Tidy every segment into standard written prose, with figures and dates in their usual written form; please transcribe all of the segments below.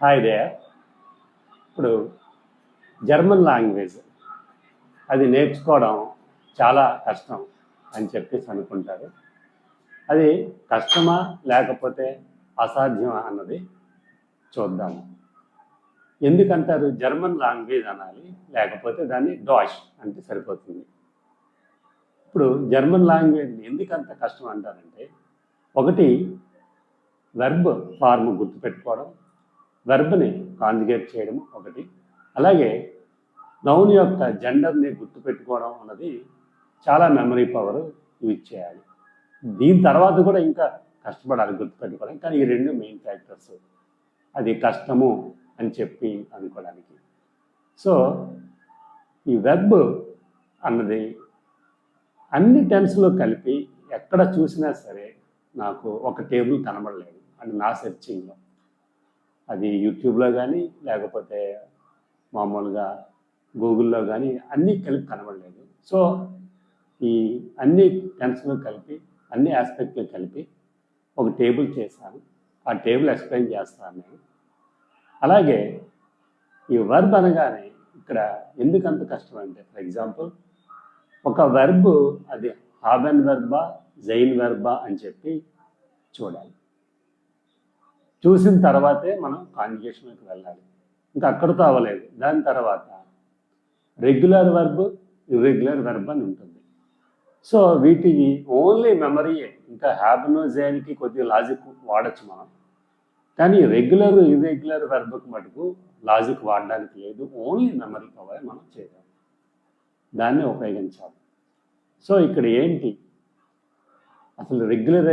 Hi they. ఇప్పుడు German language అది నేర్చుకోవడం చాలా కష్టం అని చెప్పేసి అనుకుంటారు. అది కష్టమా లేకపోతే అసాధ్యమా అన్నది చూద్దాము. ఎందుకంటారు జర్మన్ లాంగ్వేజ్ అనాలి, లేకపోతే దాన్ని డాష్ అంటే సరిపోతుంది. ఇప్పుడు జర్మన్ లాంగ్వేజ్ ఎందుకంత కష్టం అంటారంటే, ఒకటి వెర్బ్ ఫార్మ్ గుర్తుపెట్టుకోవడం, వెర్బ్ని కాంజుగేట్ చేయడం ఒకటి, అలాగే నౌన్ యొక్క జెండర్ని గుర్తుపెట్టుకోవడం అన్నది చాలా మెమరీ పవర్ యూజ్ చేయాలి. దీని తర్వాత కూడా ఇంకా కష్టపడాలి గుర్తుపెట్టుకోవడం, కానీ ఈ రెండు మెయిన్ ఫ్యాక్టర్స్ అది కష్టము అని చెప్పి అనుకోవడానికి. సో ఈ వెర్బ్ అన్నది అన్ని టెన్స్లో కలిపి ఎక్కడ చూసినా సరే నాకు ఒక టేబుల్ కనబడలేదు అని నా సెర్చింగ్లో. అది యూట్యూబ్లో కానీ లేకపోతే మామూలుగా గూగుల్లో కానీ అన్నీ కలిపి కనబడలేదు. సో ఈ అన్ని టెన్స్లో కలిపి అన్ని ఆస్పెక్ట్లు కలిపి ఒక టేబుల్ చేశాను. ఆ టేబుల్ ఎక్స్ప్లెయిన్ చేస్తాను నేను. అలాగే ఈ వర్బ్ అనగానే ఇక్కడ ఎందుకంత కష్టం అంటే, ఫర్ ఎగ్జాంపుల్ ఒక వెర్బ్ అది హాబెన్ వెర్బా జైన్ వెర్బా అని చెప్పి చూడాలి. చూసిన తర్వాతే మనం కాంజుగేషన్కి వెళ్ళాలి. ఇంకా అక్కడితో అవ్వలేదు. దాని తర్వాత రెగ్యులర్ వెర్బ్ ఇర్రెగ్యులర్ వెర్బ్ అని ఉంటుంది. సో వీటికి ఓన్లీ మెమరీయే, ఇంకా హ్యాబెన్ జైన్కి కొద్దిగా లాజిక్ వాడచ్చు మనం, కానీ రెగ్యులర్ ఇర్రెగ్యులర్ వెర్బ్కి మటుకు లాజిక్ వాడడానికి లేదు. ఓన్లీ మెమరీ పవర్ మనం చేయాలి, దాన్ని ఉపయోగించాలి. సో ఇక్కడ ఏంటి అసలు రెగ్యులర్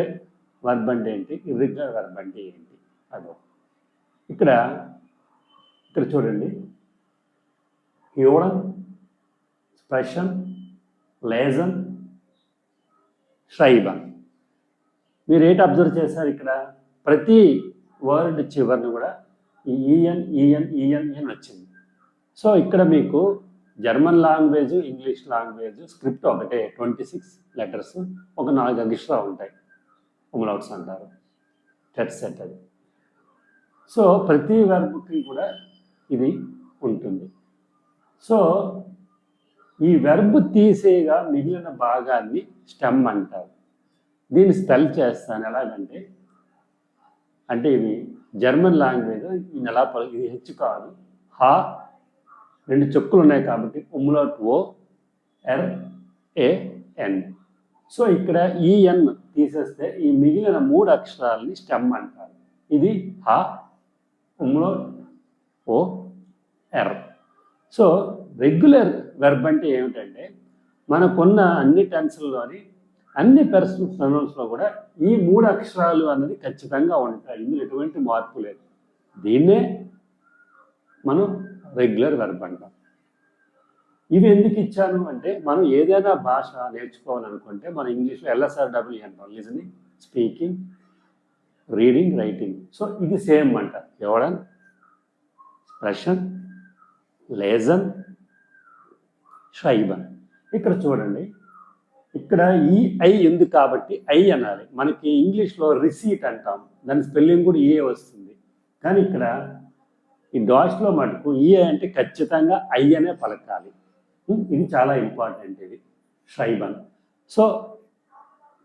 వర్బ్ అంటే ఏంటి, ఇర్రెగ్యులర్ వర్బ్ అంటే ఏంటి అదో ఇక్కడ చూడండి. హ్యూరన్, స్ప్రెషన్, లేజన్, ష్రైబన్. మీరు ఏంటి అబ్జర్వ్ చేశారు? ఇక్కడ ప్రతి వర్డ్ చివరిని కూడా ఈ ఈఎన్ ఈఎన్ ఈఎన్ ఈఎన్ వచ్చింది. సో ఇక్కడ మీకు German language, English language script ఒకటే, 26 లెటర్స్, ఒక 4 అక్షరాలు ఉంటాయి, ఉమ్లౌట్స్ అంటారు, టెట్ సెట్ అది. సో ప్రతి వెర్బ్కి కూడా ఇది ఉంటుంది. సో ఈ వెర్బ్ తీసేగా మిగిలిన భాగాన్ని స్టెమ్ అంటారు. దీన్ని స్పెల్ చేస్తాను ఎలాగంటే, అంటే ఇది జర్మన్ లాంగ్వేజ్, ఇది ఎలా ఇది హెచ్ కాదు, హా 2 చెక్కులు ఉన్నాయి కాబట్టి ఉమ్లౌట్ ఓ ఎర్ ఏ ఎన్. సో ఇక్కడ ఈఎన్ తీసేస్తే ఈ మిగిలిన 3 అక్షరాలని స్టెమ్ అంటారు. ఇది హా ఉమ్లౌట్ ఓ ఎర్. సో రెగ్యులర్ వెర్బ్ అంటే ఏమిటంటే, మనకున్న అన్ని టెన్స్లోని అన్ని పర్సనల్ ప్రొనౌన్స్లో కూడా ఈ 3 అక్షరాలు అన్నది ఖచ్చితంగా ఉంటాయి. ఇందులో ఎటువంటి మార్పు లేదు. దీన్నే మనం రెగ్యులర్ వెర్బ్ అంటాం. ఇవి ఎందుకు ఇచ్చాను అంటే, మనం ఏదైనా భాష నేర్చుకోవాలనుకుంటే మనం ఇంగ్లీష్లో LSRW అంటాం, listening, speaking, reading, writing. So ఇది సేమ్ అంట. హ్యూరన్, స్ప్రెషన్, లేజన్, ష్రైబన్. ఇక్కడ చూడండి, ఇక్కడ ఈ ఐ ఉంది కాబట్టి ఐ అనాలి. మనకి ఇంగ్లీష్లో రిసీట్ అంటాం, దాని స్పెల్లింగ్ కూడా ఏ వస్తుంది. కానీ ఇక్కడ ఈ డాష్లో మటుకు ఈ అంటే ఖచ్చితంగా ఐ అనే పలకాలి. ఇది చాలా ఇంపార్టెంట్, ఇది ష్రైబన్. సో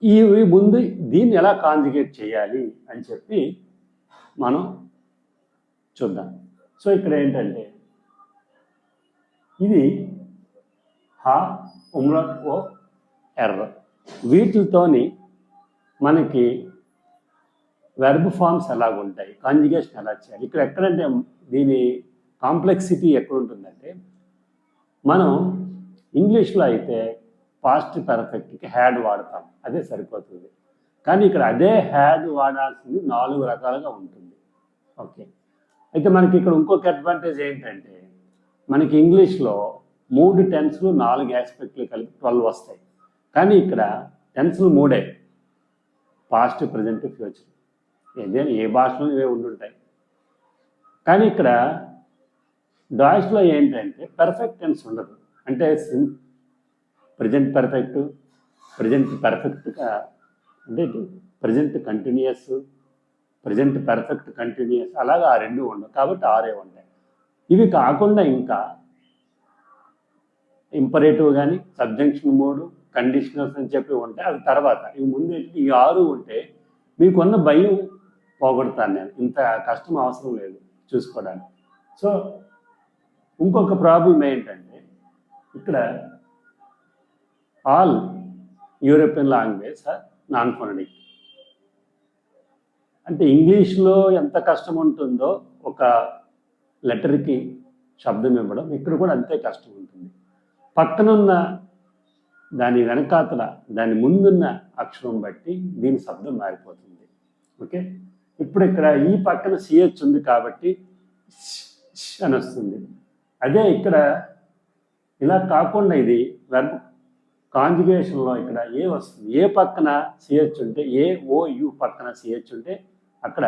ఈ ముందు దీన్ని ఎలా కాంజుగేట్ చేయాలి అని చెప్పి మనం చూద్దాం. సో ఇక్కడ ఏంటంటే, ఇది హా ఉమ్లౌట్ ఓ ఎర్, వీటితోని మనకి వెర్బ్ ఫార్మ్స్ ఎలాగుంటాయి, కాంజుగేషన్ ఎలా చేయాలి. ఇక్కడ ఎక్కడంటే దీని కాంప్లెక్సిటీ ఎక్కడ ఉంటుందంటే, మనం ఇంగ్లీష్లో అయితే పాస్ట్ పర్ఫెక్ట్కి హ్యాడ్ వాడతాం, అదే సరిపోతుంది. కానీ ఇక్కడ అదే హ్యాడ్ వాడాల్సింది 4 రకాలుగా ఉంటుంది. ఓకే, అయితే మనకి ఇక్కడ ఇంకొక అడ్వాంటేజ్ ఏంటంటే, మనకి ఇంగ్లీష్లో 3 టెన్స్లు 4 ఆస్పెక్ట్లు కలిపి 12 వస్తాయి. కానీ ఇక్కడ టెన్స్లు 3, పాస్ట్, ప్రజెంట్, ఫ్యూచర్. ఏదైనా ఏ భాషలో ఇవే ఉండుంటాయి. కానీ ఇక్కడ డాష్లో ఏంటంటే పర్ఫెక్ట్ టెన్స్ ఉండదు. అంటే ప్రజెంట్ పర్ఫెక్ట్, ప్రజెంట్ పర్ఫెక్ట్గా అంటే present continuous, present perfect, continuous, అలాగా ఆ రెండు ఉండవు. కాబట్టి 6 ఉంటాయి. ఇవి కాకుండా ఇంకా ఇంపరేటివ్ కానీ, సబ్జెక్షన్ మోడ్, కండిషనల్స్ అని చెప్పి ఉంటాయి. అవి తర్వాత. ఇవి ముందు ఈ 6 ఉంటే మీకున్న భయం పోగొడతాను నేను. ఇంత కష్టం అవసరం లేదు చూసుకోవడానికి. సో ఇంకొక ప్రాబ్లం ఏంటంటే ఇక్కడ all European language are non phonetic. అంటే ఇంగ్లీష్లో ఎంత కష్టం ఉంటుందో ఒక లెటర్కి శబ్దం ఇవ్వడం, ఇక్కడ కూడా అంతే కష్టం ఉంటుంది. పక్కనున్న దాని వెనకాతల దాని ముందున్న అక్షరం బట్టి దీని శబ్దం మారిపోతుంది. ఓకే, ఇప్పుడు ఇక్కడ ఈ పక్కన సిహెచ్ ఉంది కాబట్టి అని వస్తుంది. అదే ఇక్కడ ఇలా కాకుండా ఇది వెర్బ్ కాంజుగేషన్లో ఇక్కడ ఏ వస్తుంది. ఏ పక్కన సిహెచ్ ఉంటే, ఏ ఓ యు పక్కన సిహెచ్ ఉంటే అక్కడ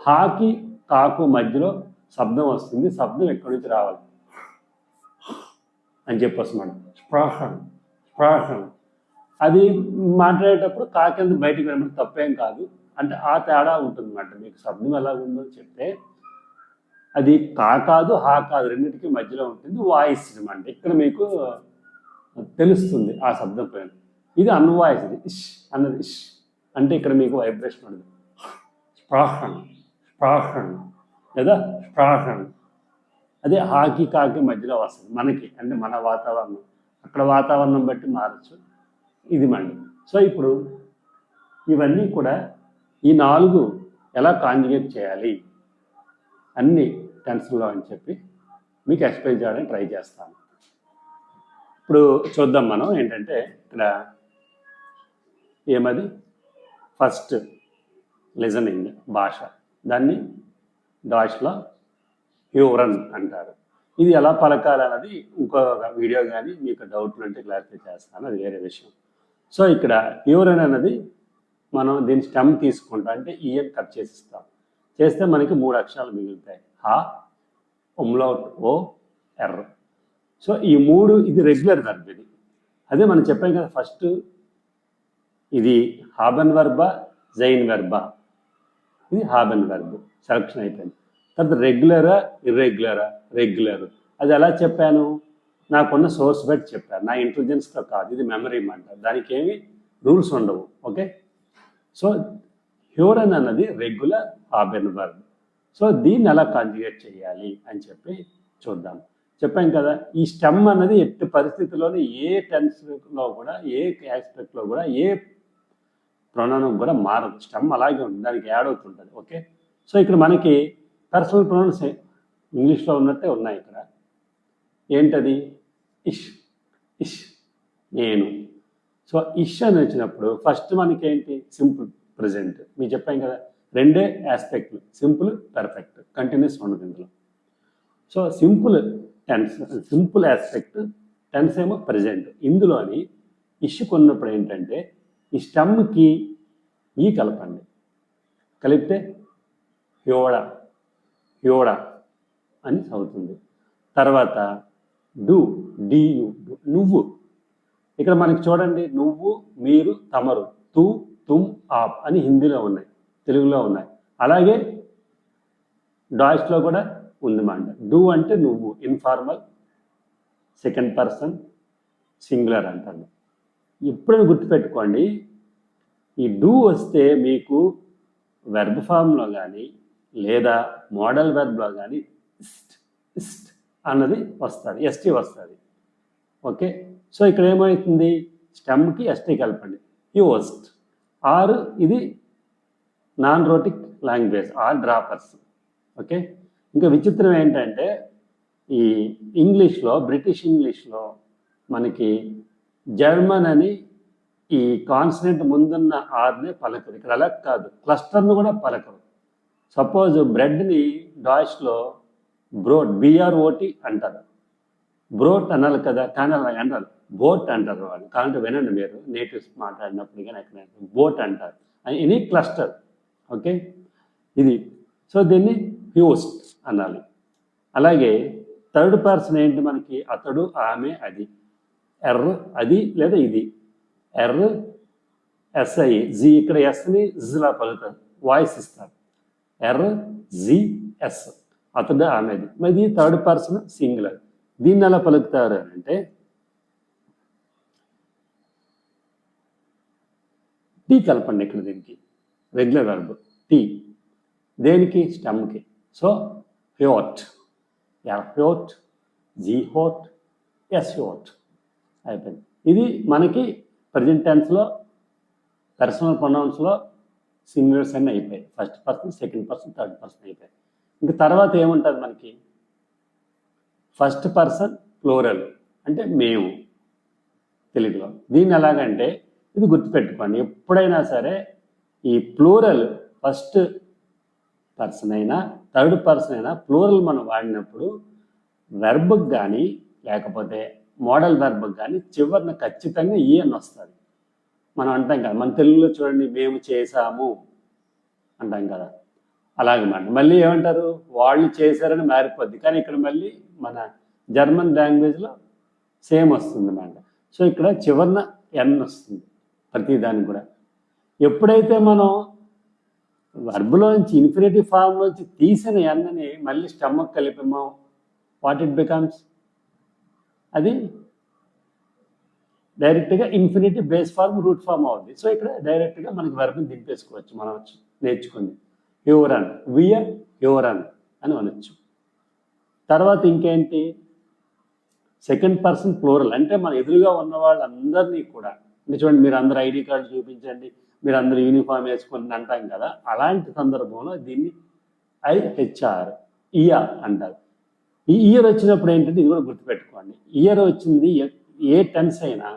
హాకి కాకు మధ్యలో శబ్దం వస్తుంది. శబ్దం ఎక్కడి నుంచి రావాలి అని చెప్పి వస్తున్నాడు. స్ప్రాహం స్ప్రాహం అది మాట్లాడేటప్పుడు కాకింద బయటికి వెళ్ళడం తప్పేం కాదు. అంటే ఆ తేడా ఉంటుంది అన్నమాట. మీకు శబ్దం ఎలా ఉందో చెప్తే అది కా కాదు, హా కాదు, రెండింటికి మధ్యలో ఉంటుంది. వాయిస్ అనమాట. ఇక్కడ మీకు తెలుస్తుంది ఆ శబ్దం పైన. ఇది అన్వాయిస్డ్. ఇష్ అన్నది ఇష్ అంటే ఇక్కడ మీకు వైబ్రేషన్ ఉండదు. స్ప్రాహన్ స్ప్రాహన్ లేదా స్ప్రాహన్. అదే హాకి కాకి మధ్యలో వస్తుంది మనకి. అంటే మన వాతావరణం, అక్కడ వాతావరణం బట్టి మారచ్చు. ఇది మళ్ళీ. సో ఇప్పుడు ఇవన్నీ కూడా ఈ 4 ఎలా కాంజుగేట్ చేయాలి అన్ని టెన్స్లో అని చెప్పి మీకు ఎక్స్ప్లెయిన్ చేయడానికి ట్రై చేస్తాను. ఇప్పుడు చూద్దాం మనం ఏంటంటే ఇక్కడ ఏమది ఫస్ట్ లిజనింగ్ భాష, దాన్ని డాష్లో హ్యూరన్ అంటారు. ఇది ఎలా పలకాలన్నది ఇంకో వీడియో కానీ మీకు డౌట్లు అంటే క్లారిఫై చేస్తాను, అది వేరే విషయం. సో ఇక్కడ హ్యూరన్ అన్నది మనం దీని స్టెమ్ తీసుకుంటాం. అంటే ఈఎన్ కట్ చేసిస్తాం. చేస్తే మనకి 3 అక్షరాలు మిగులుతాయి. హా, ఉమ్లౌట్, ఓ, ఎర్ర. సో ఈ 3 ఇది రెగ్యులర్ వెర్బ్. ఇది అదే మనం చెప్పాం కదా ఫస్ట్, ఇది హాబెన్ వెర్బా, జైన్ వెర్బా. ఇది హాబెన్ వెర్బ్ సెలక్షన్ అయిపోయింది. తర్వాత రెగ్యులరా, ఇర్రెగ్యులరా? రెగ్యులర్. అది ఎలా చెప్పాను? నాకున్న సోర్స్ బట్టి చెప్పాను, నా ఇంటెలిజెన్స్తో కాదు. ఇది మెమరీ అంటారు. దానికి ఏమి రూల్స్ ఉండవు. ఓకే, సో హ్యూరన్ అన్నది రెగ్యులర్ హాబెన్ వెర్బ్. సో దీన్ని ఎలా కాంజుగేట్ చేయాలి అని చెప్పి చూద్దాం. చెప్పాం కదా, ఈ స్టెమ్ అన్నది ఎట్టి పరిస్థితుల్లోనే ఏ టెన్స్లో కూడా, ఏ ఆస్పెక్ట్లో కూడా, ఏ ప్రొనౌన్ కూడా మారదు. స్టెమ్ అలాగే ఉంటుంది, దానికి యాడ్ అవుతుంటుంది. ఓకే, సో ఇక్కడ మనకి పర్సనల్ ప్రొనౌన్స్ ఇంగ్లీష్లో ఉన్నట్టే ఉన్నాయి. ఇక్కడ ఏంటది? ఇష్, ఇష్, నేను. సో ఇష్ అని వచ్చినప్పుడు ఫస్ట్ మనకి ఏంటి? Simple present. మీకు చెప్పాం కదా, రెండే ఆస్పెక్ట్లు, సింపుల్, పర్ఫెక్ట్, కంటిన్యూస్ ఉండదు ఇందులో. So simple tense, simple aspect tense ఏమో ప్రజెంట్. ఇందులోని ఇష్ కొన్నప్పుడు ఏంటంటే ఈ స్టెమ్కి ఈ కలపండి. కలిపితే హ్యోడా, హ్యోడా అని అవుతుంది. తర్వాత డు, డియు, నువ్వు. ఇక్కడ మనకి చూడండి, నువ్వు, మీరు, తమరు, తూ, తుమ్, ఆప్ అని హిందీలో ఉన్నాయి, తెలుగులో ఉన్నాయి. అలాగే డాష్లో కూడా ఉంది మాట. డూ అంటే నువ్వు, ఇన్ఫార్మల్, సెకండ్ పర్సన్, సింగులర్ అంటారు. ఎప్పుడైనా గుర్తుపెట్టుకోండి, ఈ డూ వస్తే మీకు వెర్బ్ ఫామ్లో కానీ లేదా మోడల్ వెర్బ్లో కానీ ఇస్ట్, ఇస్ట్ అన్నది వస్తుంది, ఎస్టీ వస్తుంది. ఓకే, సో ఇక్కడ ఏమవుతుంది? స్టెమ్కి ఎస్టీ కలపండి, యూస్ట్. ఆర్ ఇది non rhotic language, R droppers. Okay, ఇంకా విచిత్రం ఏంటంటే ఈ ఇంగ్లీష్లో, బ్రిటిష్ ఇంగ్లీష్లో మనకి జర్మన్ అని ఈ కాన్సనెంట్ ముందున్న ఆర్నే పలకరు. ఇక్కడ అలా కాదు, క్లస్టర్ను కూడా పలకరు. సపోజ్ బ్రెడ్ని డాష్లో బ్రోట్, బిఆర్ఓటి అంటారు. బ్రోట్ అనాలి కదా, కానీ అలా అన్నారు, బోట్ అంటారు వాళ్ళు. కాబట్టి వినండి మీరు నేటివ్స్ మాట్లాడినప్పుడు కానీ ఎక్కడ బోట్ అంటారు. Any cluster. ఓకే, ఇది. సో దీన్ని హ్యూస్ట్ అనాలి. అలాగే థర్డ్ పర్సన్ ఏంటి మనకి? అతడు, ఆమె, అది. ఎర్ర, అది లేదా ఇది. ఎర్ర, ఎస్ఐ, జీ. ఇక్కడ ఎస్ని జ్లా పలుకుతారు. వాయిస్ ఇస్తారు, RZS, అతడు ఆమెది. మరి థర్డ్ పర్సన్ సింగులర్. దీన్ని ఎలా పలుకుతారు అంటే టీ కలపండి ఇక్కడ, దీనికి రెగ్యులర్ వర్బ్ టీ, దేనికి స్టమ్కి. సో హ్యోట్, హ్యోట్, జీహోట్, ఎస్హోట్ అయిపోయింది. ఇది మనకి ప్రజెంట్ టెన్స్లో పర్సనల్ ప్రొనౌన్స్లో సింగులర్స్ అన్నీ అయిపోయాయి. First person, second person, third person అయిపోయాయి. ఇంక తర్వాత ఏముంటుంది మనకి, ఫస్ట్ పర్సన్ ప్లూరల్ అంటే మేము తెలుగులో. దీన్ని ఎలాగంటే ఇది గుర్తుపెట్టుకోండి, ఎప్పుడైనా సరే ఈ ప్లూరల్ ఫస్ట్ పర్సన్ అయినా థర్డ్ పర్సన్ అయినా ప్లూరల్ మనం వాడినప్పుడు వెర్బ్కి కానీ లేకపోతే మోడల్ వెర్బ్కి కానీ చివరిన ఖచ్చితంగా ఈ అని వస్తుంది. మనం అంటాం కదా, మన తెలుగులో చూడండి మేము చేసాము అంటాం కదా, అలాగమాట. మళ్ళీ ఏమంటారు, వాళ్ళు చేశారని మారిపోద్ది. కానీ ఇక్కడ మళ్ళీ మన జర్మన్ లాంగ్వేజ్లో సేమ్ వస్తుంది అన్నమాట. సో ఇక్కడ చివరిన ఎన్ వస్తుంది ప్రతిదానికి కూడా. ఎప్పుడైతే మనం వర్బ్లోంచి ఇన్ఫినిటివ్ ఫామ్లోంచి తీసిన ఎన్నని మళ్ళీ స్టమక్ కలిపామో వాట్ ఇట్ బికమ్స్, అది డైరెక్ట్గా infinitive base form root form అవుతుంది. సో ఇక్కడ డైరెక్ట్గా మనకి వర్బ్ని దింపేసుకోవచ్చు మనం నేర్చుకుంది. హ్యూరన్, వియర్ హ్యూరన్ అని అనొచ్చు. తర్వాత ఇంకేంటి, సెకండ్ పర్సన్ ప్లూరల్ అంటే మన ఎదురుగా ఉన్న వాళ్ళందరినీ కూడా, అంటే చూడండి మీరు అందరు ఐడి కార్డు చూపించండి, మీరు అందరూ యూనిఫామ్ వేసుకుని అంటాం కదా, అలాంటి సందర్భంలో దీన్ని IHR ఇయర్ అంటారు. ఈ ఇయర్ వచ్చినప్పుడు ఏంటంటే ఇది కూడా గుర్తుపెట్టుకోండి, ఇయర్ వచ్చింది ఏ టెన్స్ అయినా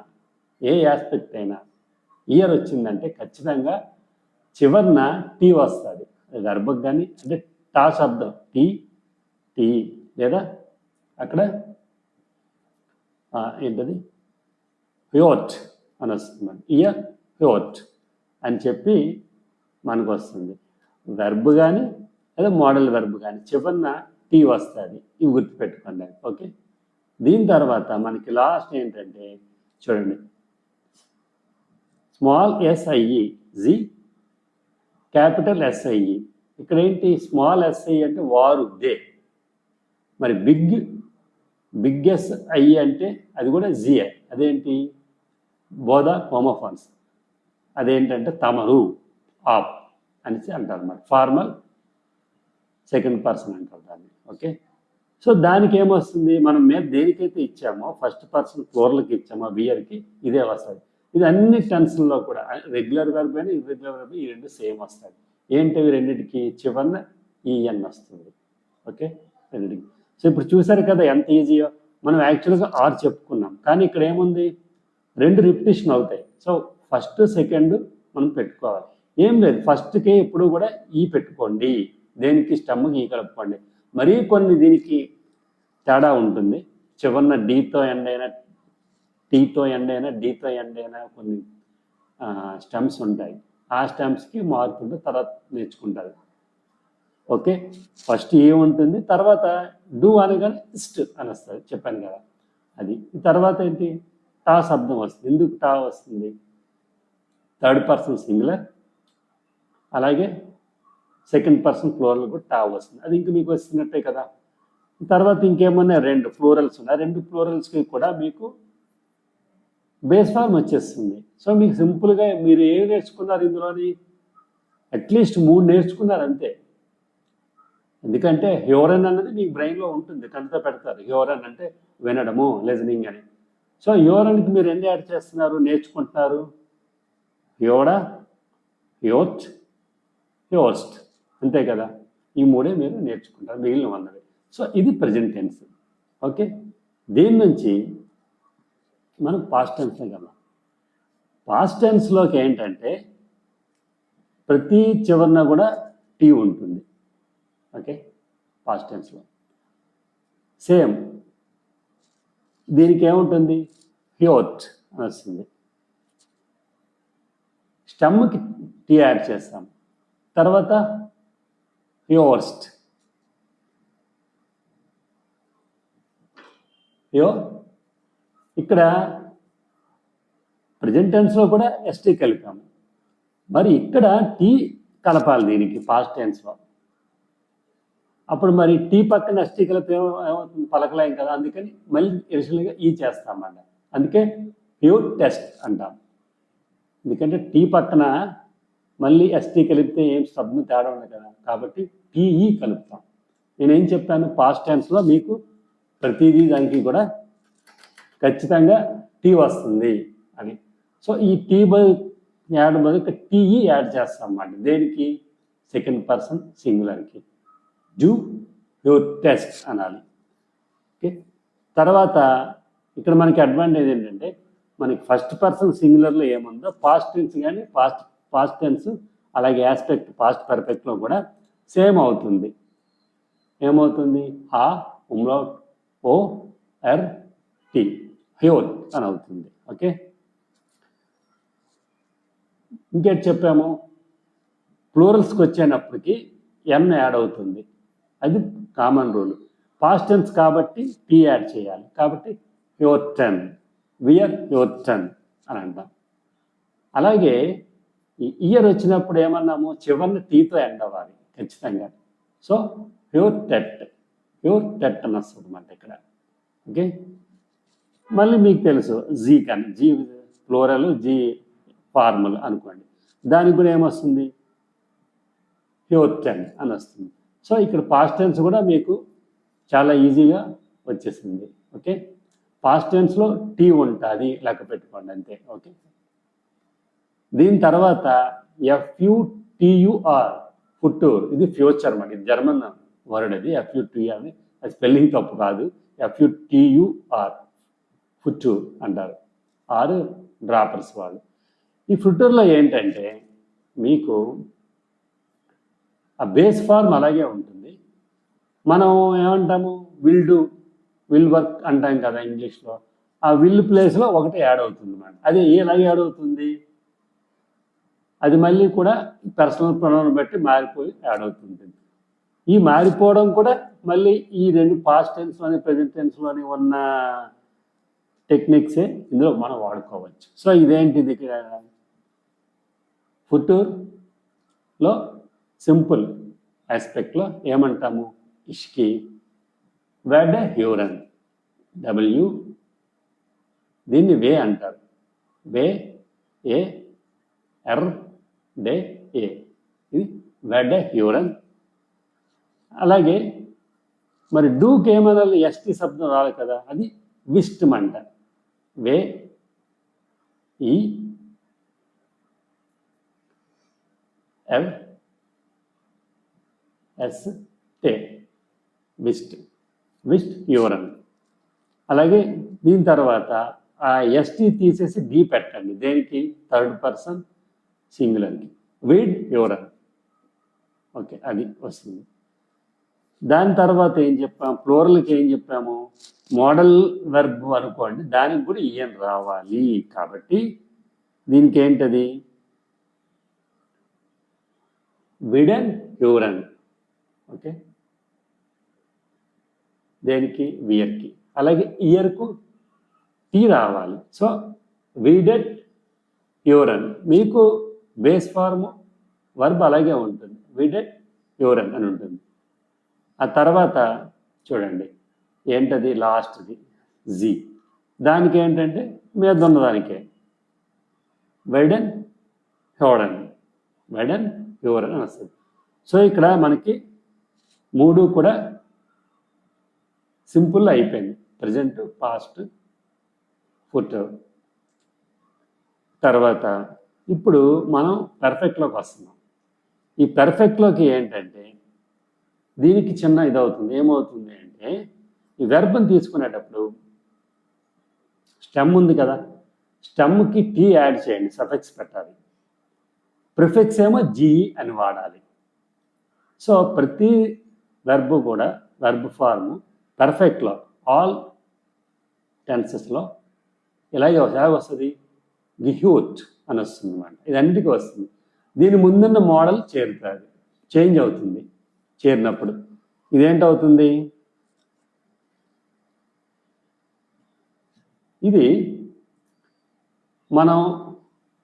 ఏ ఆస్పెక్ట్ అయినా ఇయర్ వచ్చిందంటే ఖచ్చితంగా చివరిన టీ వస్తుంది. గర్భకు కానీ అంటే టా శబ్దం టీ టీ లేదా అక్కడ ఏంటది హ్యోట్ అని వస్తుంది. ఇయర్ హ్యోట్ అని చెప్పి మనకు వస్తుంది. వెర్బ్ కానీ లేదా మోడల్ వెర్బ్ కానీ చివరిన టీ వస్తుంది. ఇవి గుర్తుపెట్టుకోండి. ఓకే, దీని తర్వాత మనకి లాస్ట్ ఏంటంటే చూడండి, స్మాల్ SIE జీ, క్యాపిటల్ SIE. ఇక్కడ ఏంటి, స్మాల్ SI అంటే వారు దే, మరి బిగ్ SI అంటే అది కూడా జీ, అదేంటి బోధ హోమోఫాన్స్, అదేంటంటే తమరు ఆప్ అనేసి అంటారు అన్నమాట. ఫార్మల్ సెకండ్ పర్సన్ అంటారు దాన్ని. ఓకే, సో దానికి ఏమొస్తుంది, మనం మీద దేనికైతే ఇచ్చామో ఫస్ట్ పర్సన్ ప్లూరల్కి ఇచ్చామో బియర్కి ఇదే వస్తుంది. ఇది అన్ని టెన్స్లో కూడా రెగ్యులర్ వెర్బ్ అయినా ఇర్రెగ్యులర్ వెర్బ్ ఈ రెండు సేమ్ వస్తాయి. ఏంటివి రెండింటికి చివరిన ఈఎన్ వస్తుంది. ఓకే, రెండింటికి. సో ఇప్పుడు చూసారు కదా ఎంత ఈజీయో. మనం యాక్చువల్గా 6 చెప్పుకున్నాం, కానీ ఇక్కడ ఏముంది, 2 రిపిటేషన్ అవుతాయి. సో ఫస్ట్ సెకండ్ మనం పెట్టుకోవాలి. ఏం లేదు, ఫస్ట్కే ఎప్పుడు కూడా ఈ పెట్టుకోండి, దేనికి స్టమ్కి ఈ కలుపుకోండి. మరీ కొన్ని దీనికి తేడా ఉంటుంది, చివరిన డీతో ఎండ్ అయినా టీతో ఎండ్ అయినా డీతో ఎండ్ అయినా కొన్ని స్టెమ్స్ ఉంటాయి. ఆ స్టెమ్స్కి మార్పు ఉంటుంది, తర్వాత నేర్చుకుంటారు. ఓకే, ఫస్ట్ ఏ ఉంటుంది, తర్వాత డూ అనగానే ఇస్ట్ అని వస్తుంది, చెప్పాను కదా అది. తర్వాత ఏంటి, టా శబ్దం వస్తుంది. ఎందుకు టా వస్తుంది, థర్డ్ పర్సన్ సింగులర్, అలాగే సెకండ్ పర్సన్ ప్లూరల్ కూడా టా వస్తుంది. అది ఇంక మీకు వస్తున్నట్టే కదా. తర్వాత ఇంకేమన్నా 2 ప్లూరల్స్ ఉన్నాయి. 2 ప్లూరల్స్కి కూడా మీకు బేస్ ఫార్మ్ వచ్చేస్తుంది. సో మీకు సింపుల్గా మీరు ఏం నేర్చుకున్నారు ఇందులోని, అట్లీస్ట్ 3 నేర్చుకున్నారు అంతే. ఎందుకంటే హ్యూరన్ అన్నది మీకు బ్రెయిన్లో ఉంటుంది, కంటితో పెడతారు. హ్యూరన్ అంటే వినడము, లిజనింగ్ అని. సో హ్యూరన్కి మీరు ఎన్ని యాడ్ చేస్తున్నారు, నేర్చుకుంటున్నారు, హ్యోడా, హ్యోట్, హ్యోస్ట్, అంతే కదా. ఈ 3 మీరు నేర్చుకుంటారు, మిగిలిన 100. సో ఇది ప్రజెంట్ టెన్స్. ఓకే, దీని నుంచి మనం పాస్ట్ టెన్స్లో కదా. పాస్ట్ టెన్స్లోకి ఏంటంటే ప్రతి చివరన కూడా టీ ఉంటుంది. ఓకే, పాస్ట్ టెన్స్లో సేమ్ దీనికి ఏముంటుంది, హ్యోట్ అని వస్తుంది. స్టమ్కి టీ యాడ్ చేస్తాం, తర్వాత హ్యోర్స్ట్, ఇక్కడ ప్రజెంట్ టెన్స్లో కూడా ఎస్టీ కలిపాము. మరి ఇక్కడ టీ కలపాలి దీనికి పాస్ట్ టెన్స్లో. అప్పుడు మరి టీ పక్కన ఎస్టీ కలిపి ఏమవుతుంది, పలకలేం కదా, అందుకని మళ్ళీ ఎడిషనల్గా ఈ చేస్తామన్నమాట. అందుకే ప్యూర్ టెస్ట్ అంటాం. ఎందుకంటే టీ పక్కన మళ్ళీ ఎస్టీ కలిపితే ఏం శబ్దం తేడా ఉంది కదా, కాబట్టి టీఈ కలుపుతాం. నేనేం చెప్పాను, పాస్ట్ టెన్స్లో మీకు ప్రతిదీ దానికి కూడా ఖచ్చితంగా టీ వస్తుంది అని. సో ఈ టీ యాడ్ బదులు టీఈ యాడ్ చేస్తాం అన్నమాట. దేనికి, సెకండ్ పర్సన్ సింగులర్కి. డూ యువర్ టెస్ట్ అనాలి. ఓకే, తర్వాత ఇక్కడ మనకి అడ్వాంటేజ్ ఏంటంటే మనకి ఫస్ట్ పర్సన్ సింగులర్లో ఏముందో పాస్ట్ టెన్స్ కానీ పాస్ట్ టెన్స్ అలాగే యాస్పెక్ట్ పాస్ట్ పర్ఫెక్ట్లో కూడా సేమ్ అవుతుంది. ఏమవుతుంది, హా ఉమ్లౌట్ ఓ ఎర్ టీ, హ్యూర్ అని అవుతుంది. ఓకే, ఇంకేటి చెప్పాము, ప్లూరల్స్కి వచ్చేటప్పటికి ఎన్ యాడ్ అవుతుంది, అది కామన్ రూల్. పాస్ట్ టెన్స్ కాబట్టి టీ యాడ్ చేయాలి, కాబట్టి యువర్ టర్న్, వియర్ యువర్ టర్న్ అని అంటాం. అలాగే ఈ ఇయర్ వచ్చినప్పుడు ఏమన్నాము, చివరిని టీతో ఎండ్ అవ్వాలి ఖచ్చితంగా. సో ప్యూర్ టెట్ అని వస్తుంది అన్నమాట ఇక్కడ. ఓకే, మళ్ళీ మీకు తెలుసు జీ కానీ, జీ ఫ్లోరల్, జీ ఫార్మల్ అనుకోండి, దానికి కూడా ఏమొస్తుంది, ప్యూర్ టెన్ అని వస్తుంది. సో ఇక్కడ పాస్ట్ టెన్స్ కూడా మీకు చాలా ఈజీగా వచ్చేసింది. ఓకే, పాస్ట్ టెన్స్లో టీ ఉంటుంది, లెక్క పెట్టుకోండి అంతే. ఓకే, దీని తర్వాత FUTUR, ఫుట్టూర్, ఇది ఫ్యూచర్ అన్నమాట. ఇది జర్మన్ వర్డ్, అది FUTUR అని, అది స్పెల్లింగ్ తప్పు కాదు, FUTUR, ఫుట్టూర్ అంటారు, ఆరు డ్రాపర్స్ వాళ్ళు. ఈ ఫుట్టూర్లో ఏంటంటే మీకు ఆ బేస్ ఫార్మ్ అలాగే ఉంటుంది. మనం ఏమంటాము, విల్ డూ, విల్ వర్క్ అంటాం కదా ఇంగ్లీష్లో. ఆ విల్ ప్లేస్లో ఒకటి యాడ్ అవుతుంది అన్నమాట. అది ఎలాగ యాడ్ అవుతుంది, అది మళ్ళీ కూడా పర్సనల్ ప్రొనౌన్ బట్టి మారిపోయి యాడ్ అవుతుంది. ఈ మారిపోవడం కూడా మళ్ళీ ఈ రెండు పాస్ట్ టెన్స్లోని ప్రెజెంట్ టెన్స్లోని ఉన్న టెక్నిక్సే ఇందులో మనం వాడుకోవచ్చు. సో ఇదేంటిది, ఫుట్టూర్లో సింపుల్ ఆస్పెక్ట్లో ఏమంటాము, ఇష్కి వెడ్ హ్యూరన్, డబ్ల్యూ, దీన్ని వే అంటారు, వే ఏ ఎర్ డే ఏ, ఇది వెడ్ హ్యూరన్. అలాగే మరి డూకి ఏమనాలి, ఎస్టీ శబ్దం రాలి కదా, అది విస్టమ్ అంట, వే ఈ ఎల్ ఎస్ టే, విస్ట్ హ్యూరన్. అలాగే దీని తర్వాత ఆ ఎస్టీ తీసేసి డి పెట్టండి, దేనికి, థర్డ్ పర్సన్ సింగులర్కి, వీడ్ హ్యూరన్. ఓకే, అది వస్తుంది. దాని తర్వాత ఏం చెప్పాము, ప్లూరల్కి ఏం చెప్పాము, మోడల్ వెర్బ్ అనుకోండి, దానికి కూడా ఈఎన్ రావాలి. కాబట్టి దీనికి ఏంటది, విడెన్ హ్యూరన్. ఓకే, దేనికి, వియర్కి. అలాగే ఇయర్కు టీ రావాలి. సో వీడెడ్ హ్యూరన్, మీకు బేస్ ఫార్మ్ వర్బ్ అలాగే ఉంటుంది, వీడెడ్ హ్యూరన్ అని ఉంటుంది. ఆ తర్వాత చూడండి ఏంటది, లాస్ట్ది జీ, దానికి ఏంటంటే మీద ఉన్నదానికే వైడెన్ హ్యూరన్, వైడెన్ హ్యూరన్ అని వస్తుంది. సో ఇక్కడ మనకి మూడు కూడా సింపుల్ అయిపోయింది, ప్రజెంట్, పాస్ట్, ఫుట్టూర్. తర్వాత ఇప్పుడు మనం పెర్ఫెక్ట్లోకి వస్తున్నాం. ఈ పెర్ఫెక్ట్లోకి ఏంటంటే దీనికి చిన్న ఇదవుతుంది, ఏమవుతుంది అంటే ఈ వెర్బ్ని తీసుకునేటప్పుడు స్టెమ్ ఉంది కదా, స్టెమ్కి టీ యాడ్ చేయండి, సఫిక్స్ పెట్టాలి, ప్రిఫిక్స్ ఏమో జీ అని వాడాలి. సో ప్రతి వెర్బ్ కూడా, వెర్బ్ ఫార్మ్ పెర్ఫెక్ట్లో ఆల్ టెన్సెస్లో ఎలాగే వస్తుంది, గిహ్యూట్ అని వస్తుంది అన్నమాట. ఇది అన్నిటికీ వస్తుంది. దీని ముందున్న మోడల్ చేరుతుంది, చేంజ్ అవుతుంది. చేరినప్పుడు ఇదేంటవుతుంది, ఇది మనం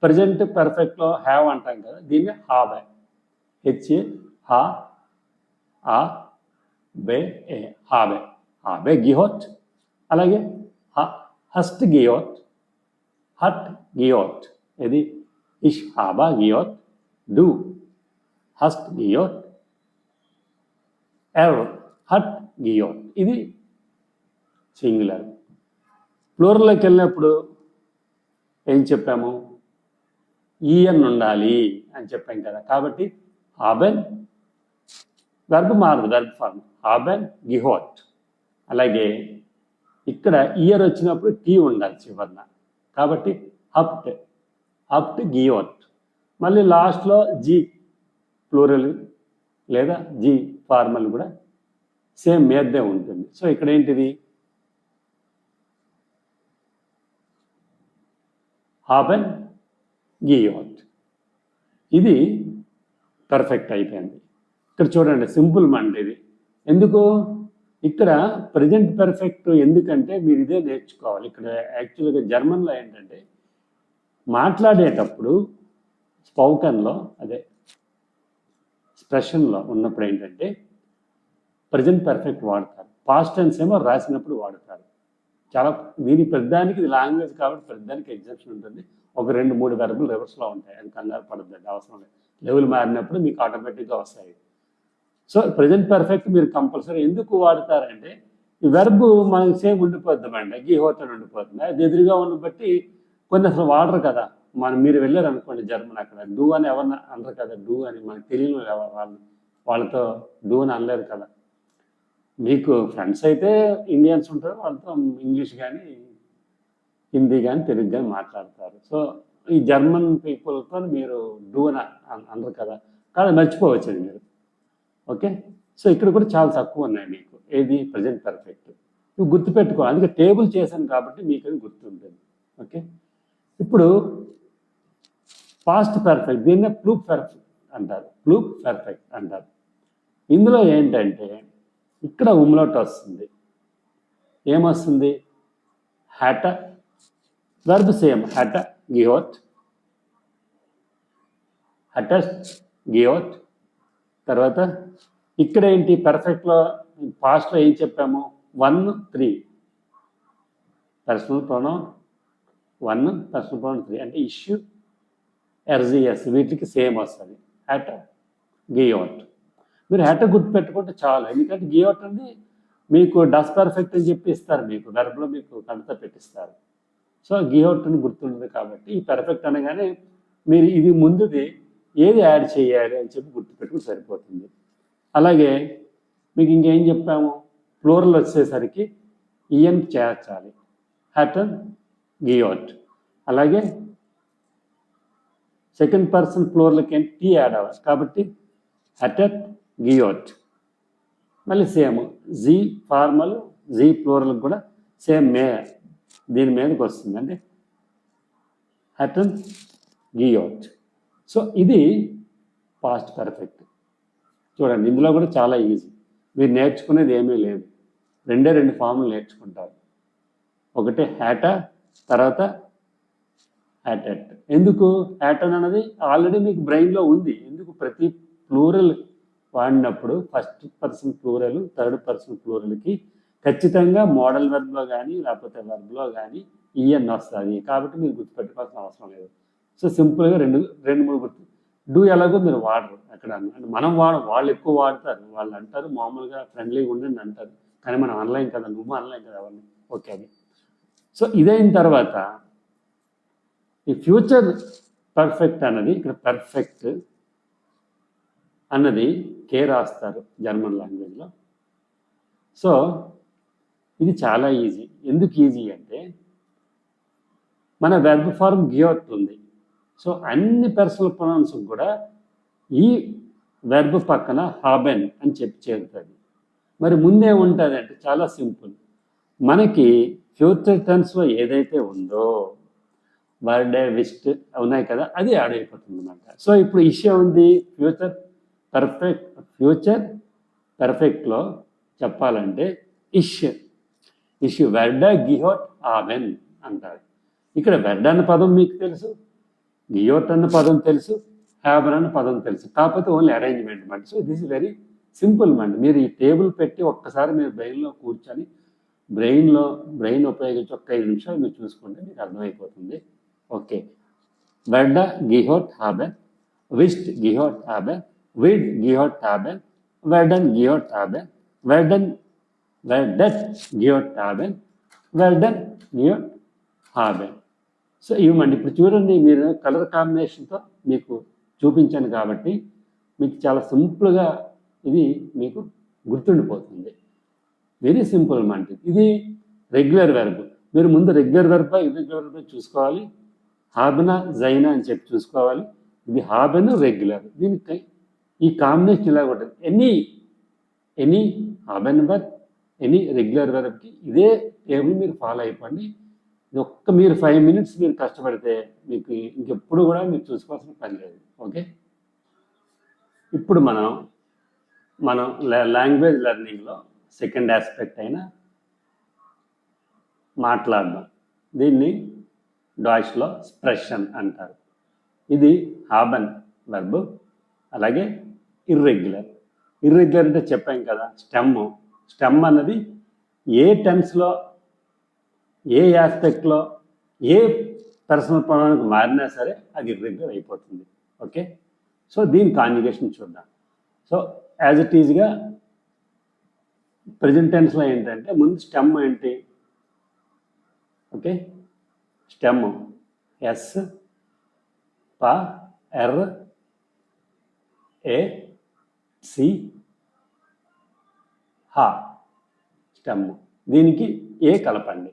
ప్రజెంట్ పర్ఫెక్ట్లో హ్యావ్ అంటాం కదా, దీన్ని హావ్ హెచ్ హా ఆ బే ఏ హాబే, హాబే గిహోట్. అలాగే హస్ట్ గియోట్, హట్ గియోట్. ఇది ఇష్ హాబా గియోట్, డు హస్ట్ గియోట్, ఎర్ హట్ గియోట్. ఇది సింగులర్. ప్లూరల్లోకి వెళ్ళినప్పుడు ఏం చెప్పాము? ఈఎన్ ఉండాలి అని చెప్పాం కదా. కాబట్టి హాబెన్ వెర్బ్ మారదు, వెర్బ్ ఫార్మ్ హాబెన్ గిహోట్. అలాగే ఇక్కడ ఇయర్ వచ్చినప్పుడు టీ ఉండాలి చివరిన, కాబట్టి హప్ట్, హప్ట్ గియోట్. మళ్ళీ లాస్ట్లో జీ ప్లూరల్ లేదా జీ ఫార్మల్ కూడా సేమ్ మీదే ఉంటుంది. సో ఇక్కడ ఏంటిది? హాబెన్ గియోట్. ఇది పర్ఫెక్ట్ అయిపోయింది. ఇక్కడ చూడండి, సింపుల్ అంటే ఇది. ఎందుకు ఇక్కడ ప్రజెంట్ పర్ఫెక్ట్? ఎందుకంటే మీరు ఇదే నేర్చుకోవాలి. ఇక్కడ యాక్చువల్గా జర్మన్లో ఏంటంటే మాట్లాడేటప్పుడు స్పోకన్లో అదే ఎక్స్ప్రెషన్లో ఉన్నప్పుడు ఏంటంటే ప్రజెంట్ పర్ఫెక్ట్ వాడతారు, పాస్ట్ టెన్స్ ఏమో రాసినప్పుడు వాడతారు. చాలా దీని పెద్దానికి ఇది లాంగ్వేజ్ కాబట్టి పెద్దానికి ఎగ్జామ్షన్ ఉంటుంది. ఒక 2-3 వెర్బులు రివర్స్లో ఉంటాయి, అది కంగారు పడద్దండి, అవసరం లేదు. లెవెల్ మారినప్పుడు మీకు ఆటోమేటిక్గా వస్తాయి. సో ప్రజెంట్ పర్ఫెక్ట్ మీరు కంపల్సరీ ఎందుకు వాడతారంటే ఈ వెర్బ్ మనకి సేమ్ ఉండిపోద్దామండి, గీహోట్ అని ఉండిపోతుంది. అది ఎదురుగా ఉన్న బట్టి కొన్ని అసలు వాడరు కదా. మీరు వెళ్ళారు అనుకోండి జర్మన్, అక్కడ డూ అని ఎవరిని అనరు కదా. డూ అని మనకు తెలియని వాళ్ళతో డూ అని అనలేరు కదా. మీకు ఫ్రెండ్స్ అయితే ఇండియన్స్ ఉంటారు, వాళ్ళతో ఇంగ్లీష్ కానీ హిందీ కానీ తెలుగు కానీ మాట్లాడతారు. సో ఈ జర్మన్ పీపుల్తో మీరు డూ అని అనరు కదా, కానీ మర్చిపోవచ్చండి మీరు. ఓకే, సో ఇక్కడ కూడా చాలా తక్కువ ఉన్నాయి మీకు. ఏది? Present perfect. నువ్వు గుర్తుపెట్టుకో, అందుకే టేబుల్ చేశాను కాబట్టి మీకు అది గుర్తుంటుంది. ఓకే, ఇప్పుడు పాస్ట్ పర్ఫెక్ట్, దీన్నే ప్లూప్ పర్ఫెక్ట్ అంటారు, ప్లూప్ పర్ఫెక్ట్ అంటారు. ఇందులో ఏంటంటే ఇక్కడ ఉమ్లౌట్ వస్తుంది. ఏమొస్తుంది? హ్యాట, వెర్బ్ సేమ్ హ్యాట గియోట్, హటస్ట్ గియోట్. తర్వాత ఇక్కడ ఏంటి? పర్ఫెక్ట్లో పాస్ట్లో ఏం చెప్పాము? 1, 3 పర్సనల్ ప్రొనౌన్, 1 పర్సనల్ ప్రొనౌన్ 3 అంటే ఇష్యూ, ఎర్జిఎస్ వీటికి సేమ్ వస్తుంది, హ్యాట గియోట్. మీరు హ్యాట గుర్తుపెట్టుకుంటే చాలు, ఎందుకంటే గియోట్ అంటే మీకు డస్ పర్ఫెక్ట్ అని చెప్పి ఇస్తారు, మీకు వెర్బ్లో మీకు కడత పెట్టిస్తారు. సో గియోట్ అని గుర్తుంటుంది. కాబట్టి ఈ పర్ఫెక్ట్ అనగానే మీరు ఇది ముందుది ఏది యాడ్ చేయాలి అని చెప్పి గుర్తుపెట్టుకుని సరిపోతుంది. అలాగే మీకు ఇంకేం చెప్పాము? ప్లూరల్ వచ్చేసరికి ఈఎన్ చేర్చాలి, హ్యాటన్ గియోట్. అలాగే సెకండ్ పర్సన్ ప్లూరల్కి ఏంటి? టీ యాడ్ అవ్వాలి, కాబట్టి హటట్ గియోట్. మళ్ళీ సేమ్ జీ ఫార్మల్, జీ ప్లూరల్కి కూడా సేమ్ దీని మీదకి వస్తుంది, అంటే హటన్ గియోట్. సో ఇది పాస్ట్ పర్ఫెక్ట్. చూడండి, ఇందులో కూడా చాలా ఈజీ. మీరు నేర్చుకునేది ఏమీ లేదు, 2 ఫార్ములు నేర్చుకుంటారు. ఒకటి హ్యాటా, తర్వాత హ్యాటెట్. ఎందుకు? హ్యాటన్ అనేది ఆల్రెడీ మీకు బ్రెయిన్లో ఉంది. ఎందుకు? ప్రతి ప్లూరల్ వాడినప్పుడు first person plural, third person ప్లూరల్కి ఖచ్చితంగా మోడల్ వెర్బ్లో కానీ లేకపోతే వెర్బ్లో కానీ ఈఎన్ వస్తుంది. కాబట్టి మీరు గుర్తుపెట్టుకోవాల్సిన అవసరం లేదు. సో సింపుల్గా 2-3 గుర్తు. డూ ఎలాగో మీరు వాడరు అక్కడ, అంటే మనం వాళ్ళు ఎక్కువ వాడతారు. వాళ్ళు అంటారు మామూలుగా ఫ్రెండ్లీగా ఉండండి అంటారు, కానీ మనం అనలేం కదా, నువ్వు అనలేం కదా ఎవరిని. ఓకే, అది. సో ఇదైన తర్వాత ఈ ఫ్యూచర్ పర్ఫెక్ట్ అన్నది, ఇక్కడ పర్ఫెక్ట్ అన్నది కే రాస్తారు జర్మన్ లాంగ్వేజ్లో. సో ఇది చాలా ఈజీ. ఎందుకు ఈజీ అంటే మన వెర్బ్ ఫార్మ్ గియోట్ ఉంది. సో అన్ని పర్సనల్ ప్రొనౌన్స్ కూడా ఈ వెర్బ్ పక్కన హాబెన్ అని చెప్పి చేరుతుంది. మరి ముందే ఉంటుంది అంటే చాలా సింపుల్. మనకి ఫ్యూచర్ టెన్స్లో ఏదైతే ఉందో వర్డే, విస్ట్ ఉన్నాయి కదా, అది యాడ్ అయిపోతుంది అన్నమాట. సో ఇప్పుడు ఇష్యూ ఉంది ఫ్యూచర్ పర్ఫెక్ట్లో చెప్పాలంటే ఇష్యూ వెర్డా గిహోట్ ఆవెన్ అంటారు. ఇక్కడ వెర్డా అన్న పదం మీకు తెలుసు, గియోట్ అన్న పదం తెలుసు, హ్యాబన్ అనే పదం తెలుసు, కాకపోతే ఓన్లీ అరేంజ్మెంట్ మాట. So this is very simple మాట. మీరు ఈ టేబుల్ పెట్టి ఒక్కసారి మీరు బ్రెయిన్లో కూర్చొని బ్రెయిన్ ఉపయోగించి ఒక్క 5 నిమిషాలు మీరు చూసుకుంటే మీకు అర్థమైపోతుంది. ఓకే, వెడ్డ గిహోట్ హ్యాబెన్, విస్ట్ గిహోట్ హ్యాబెన్, విడ్ గిహోట్ హ్యాబెన్, వెర్డన్ గిహోట్ హ్యాబెన్, వెర్డెట్ గిహోట్ హ్యాబెన్, వెర్డెన్ గిహోట్ హ్యాబెన్. సో ఇవ్వండి. ఇప్పుడు చూడండి, మీరు కలర్ కాంబినేషన్తో మీకు చూపించాను కాబట్టి మీకు చాలా సింపుల్గా ఇది మీకు గుర్తుండిపోతుంది. వెరీ సింపుల్ మాట. ఇది రెగ్యులర్ వెర్బ్. మీరు ముందు రెగ్యులర్ వెర్బ్ ఇర్రెగ్యులర్ వెర్బ్ చూసుకోవాలి. హాబెనా జైనా అని చెప్పి చూసుకోవాలి. ఇది హాబెన్ రెగ్యులర్. దీనికి ఈ కాంబినేషన్ ఇలా ఉంటుంది. ఎనీ హాబెన్ వెర్బ్, ఎనీ రెగ్యులర్ వెర్బ్కి ఇదే టేబుల్ మీరు ఫాలో అయిపోండి. మీరు 5 minutes మీరు కష్టపడితే మీకు ఇంకెప్పుడు కూడా మీరు చూసుకోవాల్సిన పని లేదు. ఓకే, ఇప్పుడు మనం లాంగ్వేజ్ లెర్నింగ్లో సెకండ్ ఆస్పెక్ట్ అయిన మాట్లాడడం, దీన్ని డాష్లో స్ప్రెషన్ అంటారు. ఇది హాబెన్ వెర్బ్. అలాగే ఇర్రెగ్యులర్ అంటే చెప్పాం కదా, స్టెమ్ అన్నది ఏ టెన్స్లో ఏ ఆస్పెక్ట్లో ఏ పర్సనల్ ప్రొనౌన్కి మారినా సరే అది ఇర్రెగ్యులర్ అయిపోతుంది. ఓకే, సో దీని కాంజుగేషన్ చూద్దాం. సో యాజ్ ఇట్ ఈజ్గా ప్రెజెంట్ టెన్స్లో ఏంటంటే ముందు స్టెమ్ ఏంటి? ఓకే, స్టెమ్ ఎస్ ప ఎర్ ఏ సి హా స్టెమ్. దీనికి ఏ కలపండి,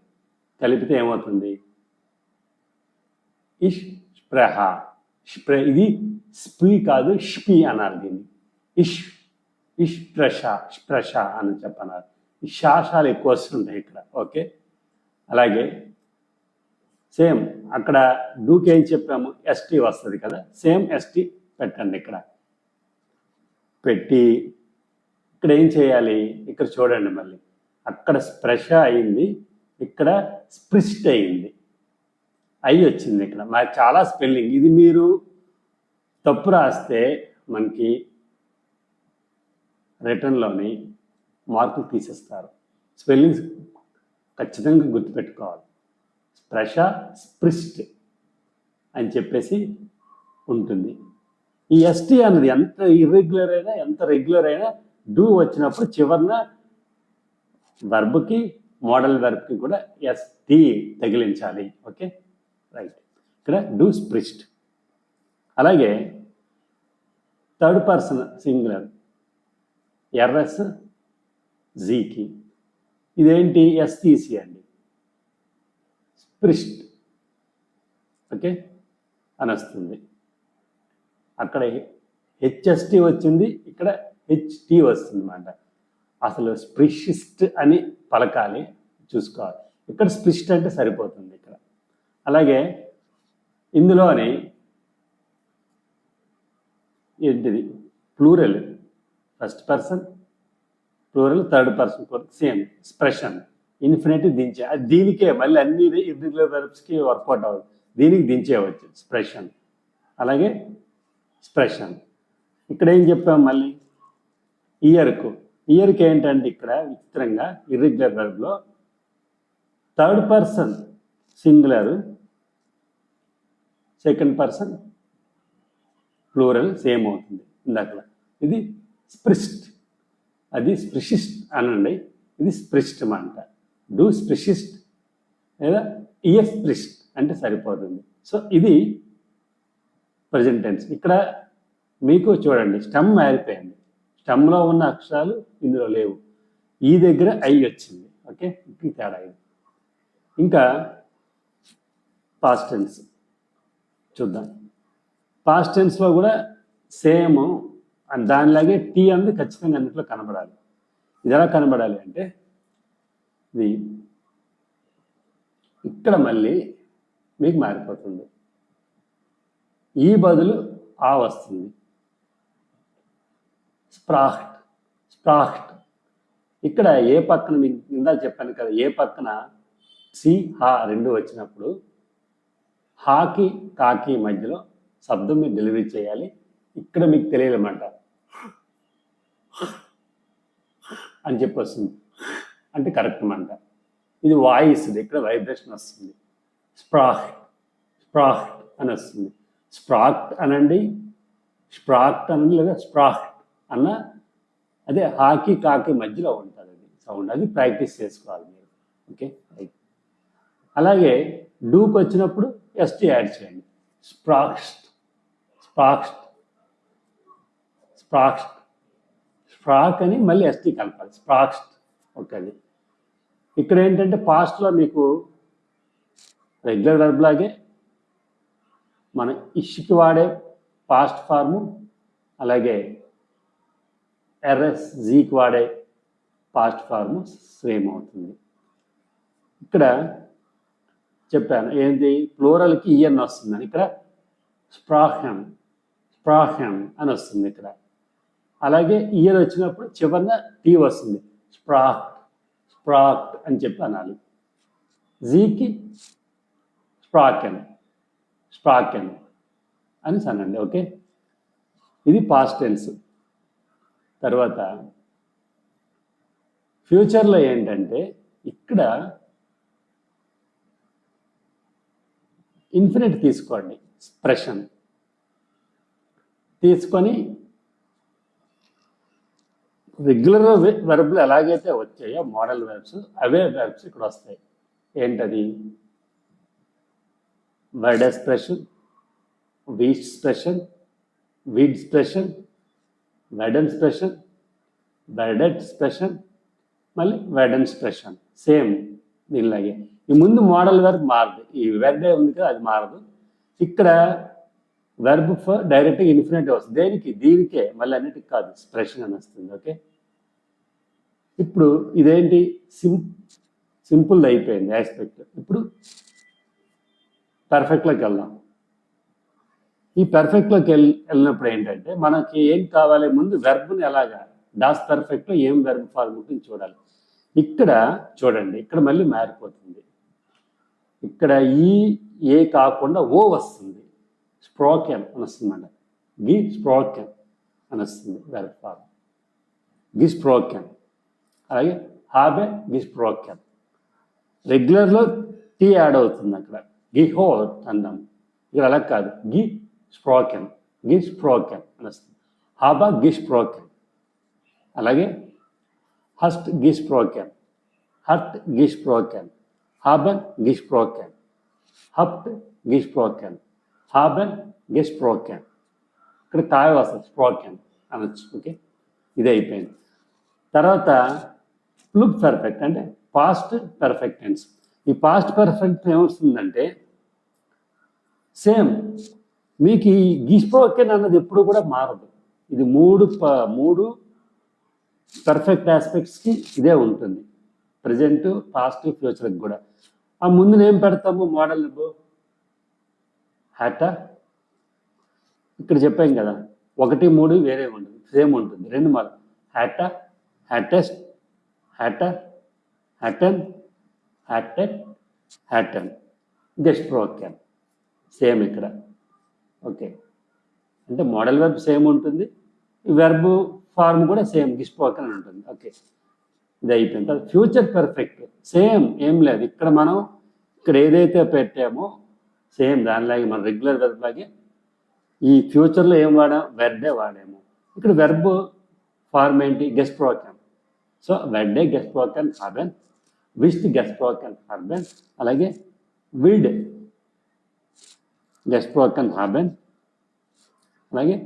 కలిపితే ఏమవుతుంది? ఇష్ స్ప్రెహ. ఇది స్పీ కాదు, షిపి అన్నారు దీన్ని. ఇష్ స్ప్రెష అని చెప్పన్నారు. ఈ శాషాలు ఎక్కువ వస్తుంటాయి ఇక్కడ. ఓకే, అలాగే సేమ్ అక్కడ డూకి ఏం చెప్పాము, ఎస్టీ వస్తుంది కదా, సేమ్ ఎస్టీ పెట్టండి. ఇక్కడ పెట్టి ఇక్కడ ఏం చేయాలి? ఇక్కడ చూడండి, మళ్ళీ అక్కడ స్ప్రెష అయింది, ఇక్కడ స్ప్రిస్ట్ అయింది, వచ్చింది ఇక్కడ. మరి చాలా స్పెల్లింగ్ ఇది మీరు తప్పు రాస్తే మనకి రిటర్న్లోని మార్కులు తీసేస్తారు. స్పెల్లింగ్స్ ఖచ్చితంగా గుర్తుపెట్టుకోవాలి. స్ప్రెష స్ప్రిస్ట్ అని చెప్పేసి ఉంటుంది. ఈ ఎస్టీ అన్నది ఎంత ఇర్రెగ్యులర్ అయినా ఎంత రెగ్యులర్ అయినా డూ వచ్చినప్పుడు చివరిన వర్బ్కి మోడల్ వెర్బ్కి కూడా ఎస్టీ తగిలించాలి. Okay, right. ఇక్కడ డూ స్ప్రిస్ట్. అలాగే థర్డ్ పర్సన్ సింగులర్ ఎర్ఎస్ జీకి ఇదేంటి? ఎస్టీసీ అండి, స్ప్రిస్ట్. ఓకే అని వస్తుంది. అక్కడ హెచ్ఎస్టీ వచ్చింది, ఇక్కడ హెచ్టీ వస్తుంది అన్నమాట. అసలు స్ప్రిషిస్ట్ అని పలకాలి, చూసుకోవాలి. ఇక్కడ స్ప్రిస్ట్ అంటే సరిపోతుంది ఇక్కడ. అలాగే ఇందులోని ఏంటిది? Plural first person, plural third person, same స్ప్రెషన్. ఇన్ఫినిటివ్ దించే, అది దీనికే మళ్ళీ అన్ని ఇర్రెగ్యులర్ వెర్బ్స్కి వర్కౌట్ అవ్వదు, దీనికి దించేవచ్చు స్ప్రెషన్. అలాగే స్ప్రెషన్. ఇక్కడ ఏం చెప్పాం మళ్ళీ? ఇయర్కి ఏంటంటే ఇక్కడ విచిత్రంగా ఇర్రెగ్యులర్ వెర్బ్లో third person singular, second person plural same అవుతుంది ఇందాక. ఇది స్ప్రిస్ట్, అది స్ప్రిషిస్ట్ అనండి, ఇది స్ప్రిస్ట్ అంట. డూ స్ప్రిషిస్ట్ లేదా ఇయర్ స్ప్రిస్ట్ అంటే సరిపోతుంది. సో ఇది ప్రజెంట్ టెన్స్. ఇక్కడ మీకు చూడండి స్టెమ్ మారిపోయింది, స్టెమ్లో ఉన్న అక్షరాలు ఇందులో లేవు, ఈ దగ్గర వచ్చింది. ఓకే, ఈ తేడా ఇది. ఇంకా పాస్ట్ టెన్స్ చూద్దాం. పాస్ట్ టెన్స్లో కూడా సేమ్ దానిలాగే టీ అనేది ఖచ్చితంగా అన్నింటిలో కనబడాలి. ఇది ఎలా కనబడాలి అంటే ఇది ఇక్కడ మళ్ళీ మీకు మారిపోతుంది, ఈ బదులు ఆ వస్తుంది. స్ప్రాహ్ట్. ఇక్కడ ఏ పక్కన మీకు ఇందాక చెప్పాను కదా, ఏ పక్కన సి హా రెండు వచ్చినప్పుడు హాకి కాకి మధ్యలో శబ్దం మీరు డెలివరీ చేయాలి. ఇక్కడ మీకు తెలియాలన్నమాట అని చెప్పి వస్తుంది అంటే కరెక్ట్ అన్నమాట. ఇది వాయిస్, ఇక్కడ వైబ్రేషన్ వస్తుంది. స్ప్రాక్ట్ స్ప్రాక్ట్ అని వస్తుంది. స్ప్రాక్ట్ అనండి, స్ప్రాక్ట్ అనండి, లేదా స్ప్రాక్ట్ అన్న అదే హాకీ కాకి మధ్యలో ఉంటుంది అది సౌండ్. అది ప్రాక్టీస్ చేసుకోవాలి మీరు. Okay, right. అలాగే డూకి వచ్చినప్పుడు ఎస్టీ యాడ్ చేయండి. స్ప్రాక్స్ట్ స్ప్రాక్స్ట్ స్ప్రాక్స్ట్ స్ప్రాక్ అని మళ్ళీ ఎస్టీ కలపాలి. స్ప్రాక్స్ట్. ఓకే, అది ఇక్కడ ఏంటంటే పాస్ట్లో మీకు రెగ్యులర్ వెర్బ్ లాగే మన ఇష్కి వాడే పాస్ట్ ఫార్ము, అలాగే ఎర్ఎస్ జీకి వాడే పాస్ట్ ఫార్ము సేమ్ అవుతుంది. ఇక్కడ చెప్పాను ఏంటి, ప్లూరల్కి ఈఎన్ వస్తుందని. ఇక్కడ స్ప్రాహ్యం స్ప్రాహ్యం అని వస్తుంది ఇక్కడ. అలాగే ఇయర్ వచ్చినప్పుడు చివరిన టీ వస్తుంది. స్ప్రాక్ట్ స్ప్రాక్ట్ అని చెప్పి అనాలి. జీకి స్ప్రాకెన్ స్ప్రాకెన్ అని అనండి. ఓకే, ఇది పాస్ట్ టెన్స్. తర్వాత ఫ్యూచర్లో ఏంటంటే ఇక్కడ ఇన్ఫినిట్ తీసుకోండి. ఎక్స్ప్రెషన్ తీసుకొని రెగ్యులర్ వెర్బ్లు ఎలాగైతే వచ్చాయో మోడల్ వెర్బ్స్, అవే వెర్బ్స్ ఇక్కడ వస్తాయి. ఏంటది? వర్డ్ ఎక్స్ప్రెషన్, వీడ్ ఎక్స్ప్రెషన్, వీడ్ ఎక్స్ప్రెషన్, వెడన్ ఎక్స్ప్రెషన్, వెడెడ్ ఎక్స్ప్రెషన్, మళ్ళీ వెడన్ ఎక్స్ప్రెషన్. సేమ్ దీనిలాగే. ఈ ముందు మోడల్ వెర్బ్ మారదు, ఈ వెర్బే ఉంది కదా అది మారదు. ఇక్కడ వెర్బ్ ఫర్ డైరెక్ట్గా ఇన్ఫినిటివ్ వస్తుంది. దేనికి? దీనికే, మళ్ళీ అన్నిటికి కాదు, ఎక్స్ప్రెషన్ అని వస్తుంది. ఓకే, ఇప్పుడు ఇదేంటి, సింపుల్ అయిపోయింది ఆస్పెక్ట్. ఇప్పుడు పర్ఫెక్ట్లోకి వెళ్దాం. ఈ పర్ఫెక్ట్లోకి వెళ్ళినప్పుడు ఏంటంటే మనకి ఏం కావాలి, ముందు వెర్బ్ని ఎలాగా డాస్ పర్ఫెక్ట్లో ఏం వెర్బ్ ఫార్మ్ ఉంటుంది చూడాలి. ఇక్కడ చూడండి, ఇక్కడ మళ్ళీ మారిపోతుంది. ఇక్కడ ఈ ఏ కాకుండా ఓ వస్తుంది. స్ప్రోకెన్ అని వస్తుందండి. గి స్ప్రోకెన్ అని వస్తుంది వెర్బ్ ఫార్మ్. గి స్ప్రోకెన్. అలాగే హాబే గి స్ప్రోకెన్. రెగ్యులర్లో టీ యాడ్ అవుతుంది అక్కడ. గి హోర్ అందాం. ఇక్కడ అలా కాదు, గి స్ప్రోకెన్, గి స్ప్రోకెన్ అని వస్తుంది. హాబా గి స్ప్రోకెన్. అలాగే హస్ట్ గి స్ప్రోకెన్, హట్ గి స్ప్రోకెన్, హాబెన్ గి స్ప్రోకెన్, హప్ట్ గి స్ప్రోకెన్, హాబెన్ గి స్ప్రోకెన్. ఇక్కడ కాయ వస్తుంది, స్ప్రోకెన్ అనొచ్చు. ఓకే, ఇది అయిపోయింది. తర్వాత ప్లూక్ పర్ఫెక్ట్ అంటే పాస్ట్ పర్ఫెక్ట్ టెన్స్. ఈ పాస్ట్ పర్ఫెక్ట్ ఏమొస్తుందంటే సేమ్ మీకు ఈ గి స్ప్రోకెన్ అన్నది ఎప్పుడు కూడా మారదు. ఇది మూడు పర్ఫెక్ట్ ఆస్పెక్ట్స్కి ఇదే ఉంటుంది. ప్రజెంట్, పాస్ట్, ఫ్యూచర్కి కూడా. ఆ ముందు ఏం పెడతాము మోడల్? హ్యాటా. ఇక్కడ చెప్పాం కదా, 1, 3 వేరే ఉంటుంది, సేమ్ ఉంటుంది. 2 మళ్ళీ హ్యాటా, హ్యాటెస్ట్, హ్యాటా, హ్యాటన్, హ్యాటెట్, హ్యాటన్, గెస్ప్రోకెన్. సేమ్ ఇక్కడ. ఓకే, అంటే మోడల్ వెర్బ్ సేమ్ ఉంటుంది, వెర్బ్ ఫార్మ్ కూడా సేమ్ గిస్ప్రోకెన్ అని ఉంటుంది. ఓకే, ఇది అయిపోయింది. తర్వాత ఫ్యూచర్ పర్ఫెక్ట్ సేమ్, ఏం లేదు. ఇక్కడ మనం ఇక్కడ ఏదైతే పెట్టామో సేమ్ దానిలాగే మన రెగ్యులర్ వెర్బ్ లాగే ఈ ఫ్యూచర్లో ఏం వాడాం, వెర్డే వాడాము. ఇక్కడ వెర్బ్ ఫార్మ్ ఏంటి, గెస్ప్రోకెన్. సో వెర్డే గెస్ప్రోకెన్ హాబెన్, విస్ట్ గెస్ప్రోకెన్ హాబెన్, అలాగే విల్డ్ గెస్ప్రోకెన్ హాబెన్, అలాగే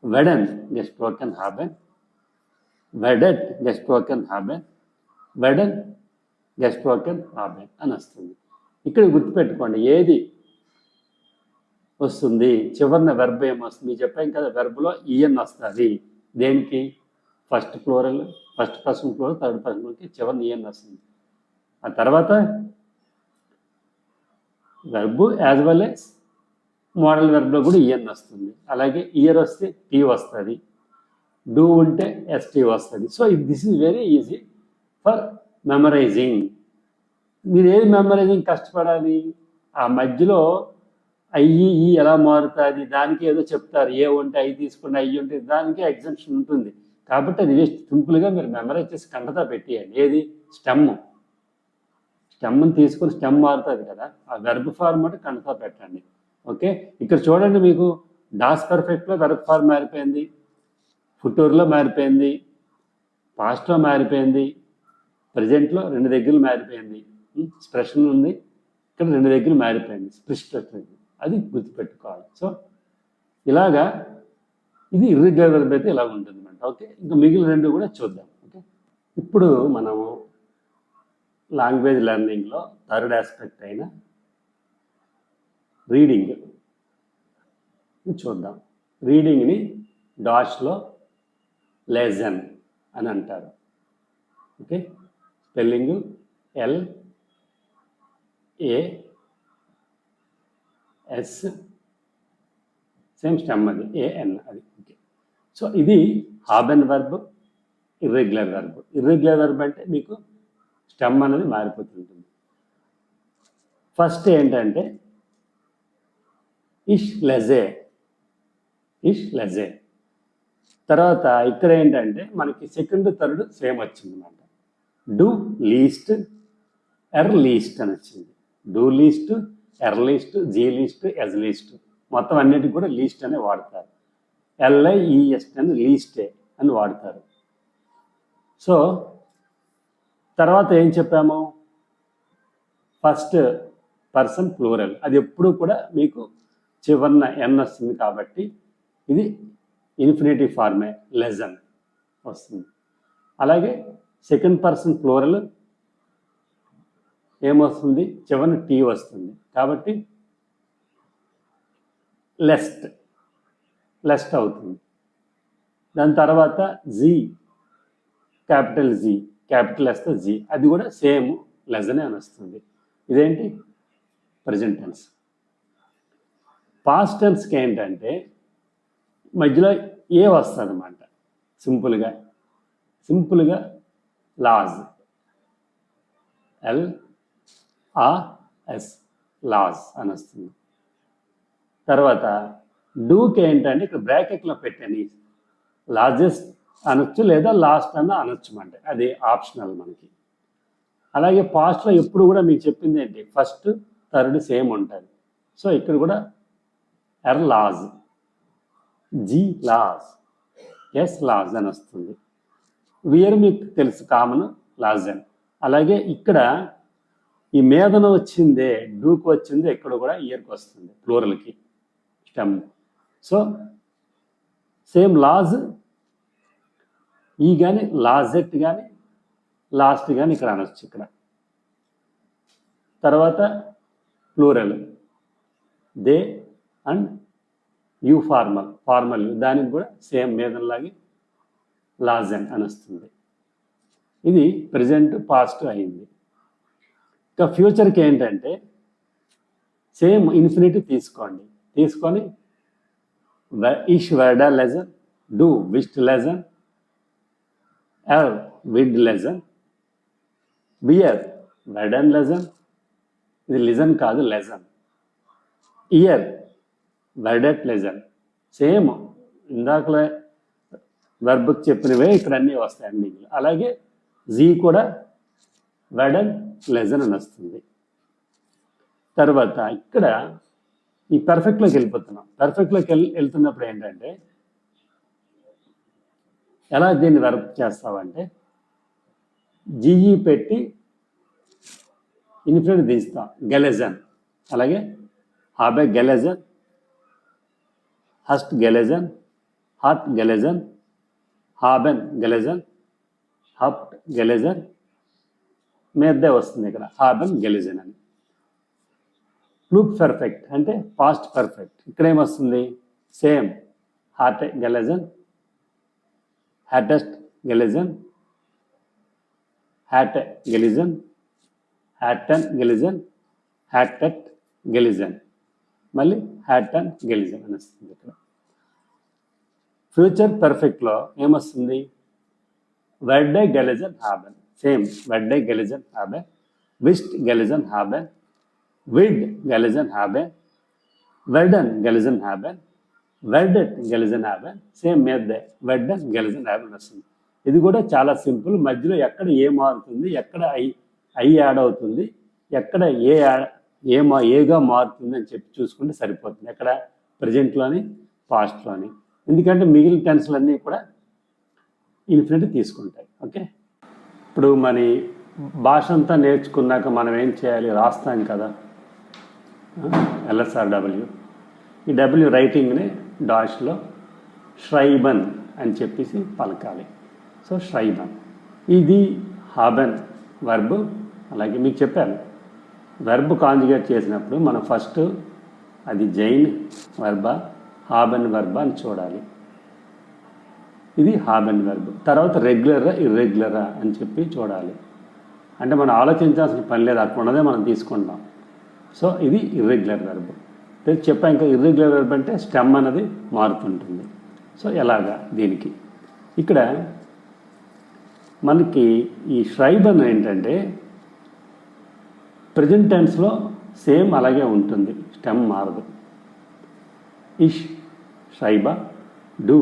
వెడన్ గెస్ప్రోకెన్ హాబెన్, వెడెట్ గెస్ప్రోకెన్ హాబెన్, వెడన్ గెస్ప్రోకెన్ హాబెన్ అని వస్తుంది. ఇక్కడ గుర్తుపెట్టుకోండి, ఏది వస్తుంది చివరిన వెర్బ్ ఏమొస్తుంది. మీరు చెప్పాం కదా, వెర్బ్లో ఈఎన్ వస్తుంది. దేనికి? First plural, first person plural, third person ప్లూరల్కి చివరిన ఈఎన్ వస్తుంది. ఆ తర్వాత verb as well as modal వెర్బ్లో కూడా ఈఎన్ వస్తుంది. అలాగే ఇయర్ వస్తే టీ వస్తుంది, డూ ఉంటే ఎస్టీ వస్తుంది. So this is very easy for memorising. మీరు ఏది మెమరైజింగ్ కష్టపడాలి, ఆ మధ్యలో అయ్యి ఈ ఎలా మారుతుంది, దానికి ఏదో చెప్తారు, ఏ ఉంటే అవి తీసుకుని అయ్యి ఉంటే దానికి ఎగ్జామ్షన్ ఉంటుంది. కాబట్టి అది సింపుల్గా మీరు మెమరైజ్ చేసి కంటతా పెట్టేయండి. ఏది స్టెమ్ని తీసుకుని స్టెమ్ మారుతుంది కదా, ఆ వెర్బ్ ఫార్మ్ అంటే కంటతా పెట్టండి. ఓకే, ఇక్కడ చూడండి, మీకు డాస్ పర్ఫెక్ట్లో వెర్బ్ ఫార్మ్ మారిపోయింది, ఫుటూర్లో మారిపోయింది, పాస్ట్లో మారిపోయింది, ప్రజెంట్లో 2 దగ్గరలు మారిపోయింది, ఎక్స్ప్రెషన్ ఉంది, ఇక్కడ 2 దగ్గరలు మారిపోయింది, స్ప్లిట్ వచ్చింది. అది గుర్తుపెట్టుకోవాలి. సో ఇలాగా ఇది ఇర్రెగ్యులర్ వెర్బ్ అయితే ఇలా ఉంటుంది అన్నమాట. ఓకే, ఇంకా మిగిలిన 2 కూడా చూద్దాం. ఓకే, ఇప్పుడు మనము లాంగ్వేజ్ లెర్నింగ్లో థర్డ్ ఆస్పెక్ట్ అయిన రీడింగ్ చూద్దాం. రీడింగ్ని డాష్లో లెసన్ అని అంటారు. Okay, spelling LAS, same stem అది AN అది. ఓకే, సో ఇది హాబెన్ verb, irregular verb. Irregular verb అంటే మీకు స్టెమ్ అనేది మారిపోతుంటుంది. ఫస్ట్ ఏంటంటే ఇష్ లెజే, తర్వాత ఇక్కడ ఏంటంటే మనకి సెకండ్ థర్డ్ సేమ్ వచ్చింది అన్నమాట. డూ లీస్ట్, ఎర్ లీస్ట్ అని వచ్చింది. డూ లీస్ట్, ఎర్ లీస్ట్, జీ లీస్ట్, ఎజ్ లీస్ట్, మొత్తం అన్నిటికి కూడా లీస్ట్ అనే వాడతారు. LIEST అని లీస్టే అని వాడతారు. సో తర్వాత ఏం చెప్పాము, ఫస్ట్ పర్సన్ ప్లూరల్, అది ఎప్పుడు కూడా మీకు చివరిన ఎన్ వస్తుంది కాబట్టి ఇది ఇన్ఫినిటివ్ ఫార్మే లెజన్ వస్తుంది. అలాగే సెకండ్ పర్సన్ ప్లూరల్ ఏమొస్తుంది, చివరిన టీ వస్తుంది కాబట్టి లెస్ట్ అవుతుంది. దాని తర్వాత జీ, క్యాపిటల్ జీ, క్యాపిటల్ ఎస్తో జీ, అది కూడా సేమ్ లెజనే అని వస్తుంది. ఇదేంటి ప్రజెంట్ టెన్స్. పాస్ట్ టెన్స్కి ఏంటంటే మధ్యలో ఏ వస్తుంది అన్నమాట. సింపుల్గా లాజ్, LAS, లాజ్ అని వస్తుంది. తర్వాత డూకి ఏంటంటే ఇక్కడ బ్రాకెట్లో పెట్టని లార్జెస్ట్ అనొచ్చు లేదా లాస్ట్ అన్న అనొచ్చు అంటే అది ఆప్షనల్ మనకి. అలాగే పాస్ట్లో ఎప్పుడు కూడా మీకు చెప్పింది ఏంటి, ఫస్ట్ థర్డ్ సేమ్ ఉంటుంది. సో ఇక్కడ కూడా ఎర్ లాజ్, జీ లాజ్, ఎస్ లాజ్ అని వస్తుంది. వియర్ మీకు తెలుసు కామన్ లాజ్ అని. అలాగే ఇక్కడ ఈ మీదన వచ్చిందే డూకి వచ్చింది, ఇక్కడ కూడా ఇయర్కి వస్తుంది ప్లూరల్కి స్టెమ్. సో సేమ్ లాజ్, ఈ కానీ లాజెట్ కానీ లాస్ట్ కానీ ఇక్కడ అనొచ్చు ఇక్కడ. తర్వాత plural they and you formal you, దానికి కూడా సేమ్ మీదనలాగే లాజెన్ అని వస్తుంది. ఇది ప్రజెంట్ పాస్ట్ అయింది. ఇంకా ఫ్యూచర్కి ఏంటంటే సేమ్ ఇన్ఫినిటీ తీసుకొని ఇష్ వర్డా లెజన్, డూ విస్ట్ లెజన్, ఎర్ విడ్ లెజన్, బియర్ వెడన్ లెజన్, ఇది లిజన్ కాదు లెజన్, ఇయర్ వెడెట్ లెజన్, సేమ్ ఇందాకలే వెర్బ్కి చెప్పినవే ఇక్కడ అన్నీ వస్తాయి అన్ని. అలాగే జీ కూడా వెడన్ లెజన్ అని వస్తుంది. తర్వాత ఇక్కడ ఈ పర్ఫెక్ట్లోకి వెళ్ళిపోతున్నాం. పర్ఫెక్ట్లోకి వెళ్తున్నప్పుడు ఏంటంటే ఎలా దీన్ని వెర్బ్ చేస్తామంటే జీఈ పెట్టి ఇన్ఫినిటీ తీస్తాం, గెలెజన్. అలాగే హాబె గెలెజన్, హస్ట్ గెలెజన్, హాట్ గెలెజన్, హాబెన్ గెలెజన్, హప్ట్ గెలెజన్, మీదే వస్తుంది ఇక్కడ హాబెన్ గెలెజన్ అని. ప్లూక్ పర్ఫెక్ట్ అంటే పాస్ట్ పర్ఫెక్ట్. ఇక్కడ ఏమొస్తుంది, సేమ్ హార్ట్ గెలెజన్, హ్యాటెస్ట్ గెలిజన్, హ్యాట్ గెలిజన్, హ్యాటన్ గెలిజన్, హ్యాటెట్ గెలిజన్, మళ్ళీ హ్యాటన్ గెలిజన్ అని వస్తుంది ఇక్కడ. ఫ్యూచర్ పర్ఫెక్ట్లో ఏమొస్తుంది, వెడ్డే గెలిజన్ హాబెన్, సేమ్ వెడ్డే గెలిజన్ హాబెన్, విస్ట్ గెలిజన్ హాబెన్, విడ్ గెలిజన్ హాబెన్, వెర్డన్ గెలిజన్ హ్యాబెన్, వెర్డెట్ గెలిజన్ హ్యాబెన్, సేమ్ మేద్దే వెర్డన్ గెలిజన్ హ్యాబెన్ వస్తుంది. ఇది కూడా చాలా సింపుల్. మధ్యలో ఎక్కడ ఏ మారుతుంది, ఎక్కడ ఐ యాడ్ అవుతుంది, ఎక్కడ ఏగా మారుతుంది అని చెప్పి చూసుకుంటే సరిపోతుంది. ఎక్కడ ప్రజెంట్లోని పాస్ట్లోని, ఎందుకంటే మిగిలిన టెన్స్లన్నీ కూడా ఇన్ఫినిటీ తీసుకుంటాయి. ఓకే, ఇప్పుడు మరి భాష అంతా నేర్చుకున్నాక మనం ఏం చేయాలి? రాస్తాం కదా, LSRW. ఈ డబ్ల్యూ రైటింగ్ని డాష్లో ష్రైబన్ అని చెప్పేసి పలకాలి. సో ష్రైబన్, ఇది హాబెన్ వర్బ్. అలాగే మీకు చెప్పాను, వెర్బ్ కాంజుగేట్ చేసినప్పుడు మనం ఫస్ట్ అది జైన్ వర్బా హాబెన్ వర్బా అని చూడాలి. ఇది హాబెన్ వెర్బ్. తర్వాత రెగ్యులరా ఇర్రెగ్యులరా అని చెప్పి చూడాలి. అంటే మనం ఆలోచించాల్సిన పని లేదు, అక్కడ ఉన్నదే మనం తీసుకుంటాం. సో ఇది ఇర్రెగ్యులర్ వెర్బ్. చెప్పాం ఇంకా ఇర్రెగ్యులర్ వెర్బ్ అంటే స్టెమ్ అనేది మారుతుంటుంది. సో ఎలాగా దీనికి ఇక్కడ మనకి ఈ ష్రైబన్ ఏంటంటే ప్రజెంట్ టెన్స్లో సేమ్ అలాగే ఉంటుంది, స్టెమ్ మారదు. ఇష్ ష్రైబా, డూ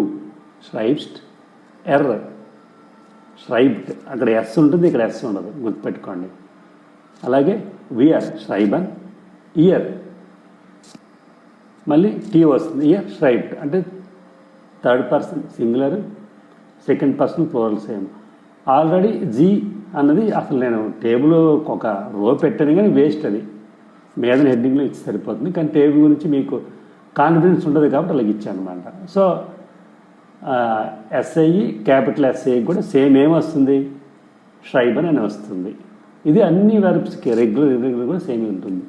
ష్రైబ్స్ట్, ఎర్ ష్రైబ్డ్. అక్కడ ఎస్ ఉంటుంది, ఇక్కడ ఎస్ ఉండదు, గుర్తుపెట్టుకోండి. అలాగే వియర్ ష్రైబన్, ఇయర్ మళ్ళీ టీ వస్తుంది, ఇయర్ ష్రైబ్డ్. అంటే third person singular, second person plural same. Already జీ అన్నది అసలు నేను టేబుల్ ఒక రో పెట్టాను కానీ వేస్ట్, అది మీద హెడ్డింగ్లో ఇచ్చి సరిపోతుంది. కానీ టేబుల్ గురించి మీకు కాన్ఫిడెన్స్ ఉండదు కాబట్టి అలాగ ఇచ్చాను అనమాట. సో ఎస్ఐ క్యాపిటల్ ఎస్ఐ కూడా సేమ్ ఏమొస్తుంది? ష్రైబన్ అని వస్తుంది. ఇది అన్ని వెర్బ్స్కి రెగ్యులర్ ఇర్రెగ్యులర్ కూడా సేమ్ ఉంటుంది.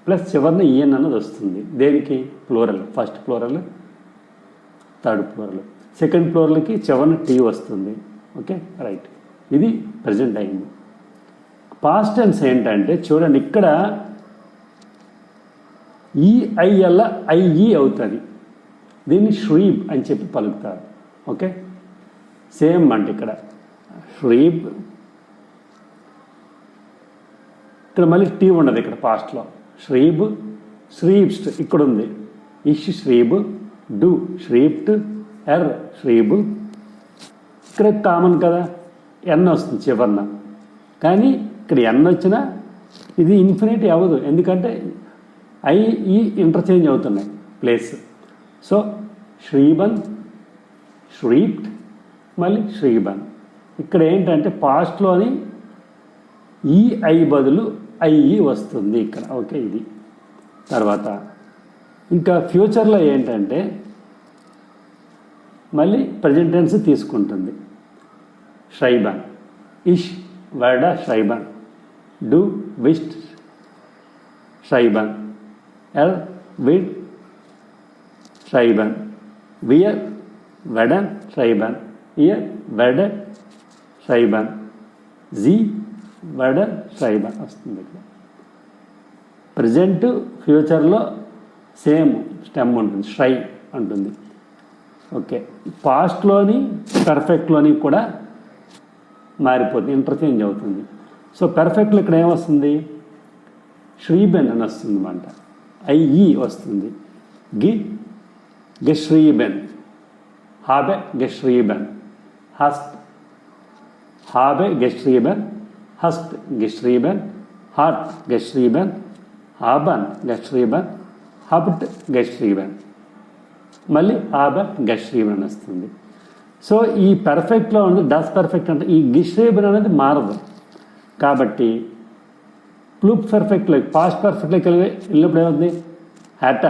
ప్లస్ చివరిన ఈఎన్ అన్నది వస్తుంది. దేనికి? Plural. First plural, third plural. Second ప్లూరల్కి చివరిన టీ వస్తుంది. Okay, right. ఇది ప్రజెంట్ అయింది. పాస్ట్ టెన్స్ ఏంటంటే చూడండి, ఇక్కడ ఈఐఎల్ ఐఈ అవుతుంది. దీన్ని ష్రీబ్ అని చెప్పి పలుకుతారు. ఓకే, సేమ్ అంటే ఇక్కడ ష్రీబ్, ఇక్కడ మళ్ళీ టీ ఉండదు. ఇక్కడ పాస్ట్లో ష్రీబ్, ష్రీబ్స్ట్ ఇక్కడ ఉంది. ఇష్ ష్రీబ్, డు ష్రీబ్ట్, ఎర్ ష్రీబ్. ఇక్కడ కామన్ కదా, ఎన్ వస్తుంది చివరిన. కానీ ఇక్కడ ఎన్ వచ్చినా ఇది ఇన్ఫినిటీ అవ్వదు, ఎందుకంటే ఐ ఈ ఇంటర్చేంజ్ అవుతున్నాయి ప్లేస్. సో ష్రీబన్, ష్రీబ్ట్, మళ్ళీ ష్రీబన్. ఇక్కడ ఏంటంటే పాస్ట్లోని ఈఐ బదులు ఐఈ వస్తుంది ఇక్కడ. ఓకే, ఇది తర్వాత ఇంకా ఫ్యూచర్లో ఏంటంటే మళ్ళీ ప్రజెంట్ టెన్స్ తీసుకుంటుంది. ష్రైబన్, ఇష్ వర్డా ష్రైబన్, డు విస్ట్ ష్రైబన్, ఎల్ విడ్ ష్రైబన్, వియర్ వెడన్ ష్రైబన్, ఇయర్ వెడన్ ష్రైబన్, జీ వెడన్ ష్రైబన్ వస్తుంది ఇక్కడ. ప్రజెంట్ ఫ్యూచర్లో సేమ్ స్టెమ్ ఉంటుంది, ష్రై ఉంటుంది. ఓకే, పాస్ట్లోని పర్ఫెక్ట్లోని కూడా మారిపోతుంది, ఇంటర్చేంజ్ అవుతుంది. సో పర్ఫెక్ట్లో ఇక్కడ ఏమొస్తుంది? ష్రీబెన్ అని వస్తుంది అన్నమాట. ఐఈ వస్తుంది. గెష్రీబెన్, హాబె గెష్రీబెన్, హస్ట్ హాబె గెష్రీబెన్, హస్ట్ గెష్రీబెన్, హార్ట్ గెష్రీబెన్, హాబన్ గెష్రీబెన్, హబ్ట్ గెష్రీబెన్, మళ్ళీ హాబెన్ గెష్రీబెన్ వస్తుంది. సో ఈ పర్ఫెక్ట్లో ఉంది డస్ పర్ఫెక్ట్ అంటే ఈ గిష్రీబెన్ అనేది మారదు. కాబట్టి ప్లూప్ పర్ఫెక్ట్లో పాస్ట్ పర్ఫెక్ట్లోకి వెళ్ళినప్పుడు ఏమవుతుంది? హ్యాట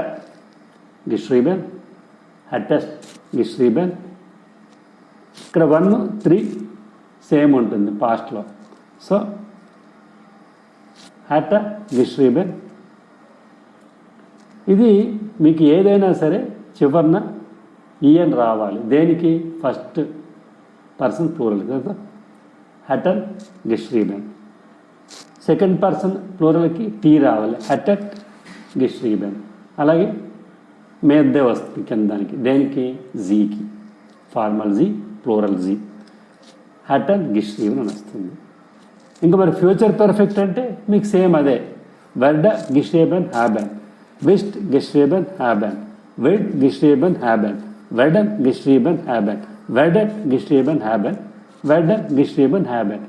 గిష్రీబెన్, హ్యాటెస్ట్ గిష్రీబెన్. ఇక్కడ 1, 3 సేమ్ ఉంటుంది పాస్ట్లో. సో హ్యాట గిష్రీబెన్. ఇది మీకు ఏదైనా సరే చివరిన ఈఎన్ రావాలి. దేనికి? ఫస్ట్ పర్సన్ ప్లూరల్ కదా, హ్యాటన్ గిష్రీబెన్. సెకండ్ పర్సన్ ప్లూరల్కి టీ రావాలి, హ్యాటెట్ గిష్రీబెన్. అలాగే మేద్దే వస్తుంది కింద దానికి. దేనికి? జీకి, ఫార్మల్ జీ, ప్లూరల్ జీ, హ్యాటన్ గిష్రీబెన్ అని వస్తుంది. ఇంకా మరి ఫ్యూచర్ పర్ఫెక్ట్ అంటే మీకు సేమ్ అదే, వెర్డ గిష్రీబెన్ హ్యాబెన్. Wisst geschrieben haben, wird geschrieben haben, werden geschrieben haben, werden geschrieben haben, werden geschrieben haben.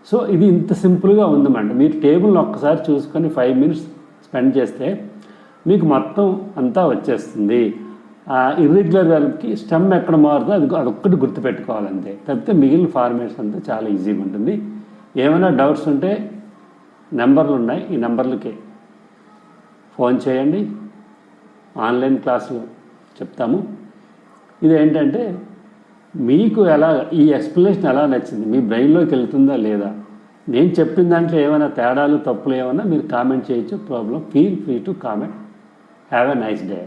So ఇది ఇంత సింపుల్గా ఉందన్నమాట. మీరు టేబుల్ని ఒక్కసారి చూసుకొని 5 minutes స్పెండ్ చేస్తే మీకు మొత్తం అంతా వచ్చేస్తుంది. ఇర్రెగ్యులర్ వెర్బ్కి స్టెమ్ ఎక్కడ మారుతుందో అదొక్కటి గుర్తుపెట్టుకోవాలంతే. తప్పితే మిగిలిన ఫార్మేట్స్ అంతా చాలా ఈజీగా ఉంటుంది. ఏమైనా డౌట్స్ ఉంటే నెంబర్లు ఉన్నాయి, ఈ నెంబర్లకి ఫోన్ చేయండి. ఆన్లైన్ క్లాసులు చెప్తాము. ఇదేంటంటే మీకు ఎలా ఈ ఎక్స్ప్లెనేషన్ ఎలా నచ్చింది, మీ బ్రెయిన్లోకి వెళ్తుందా లేదా, నేను చెప్పిన దాంట్లో ఏమైనా తేడాలు తప్పులు ఏమైనా మీరు కామెంట్ చేయొచ్చు. Problem, feel free to comment. Have a nice day.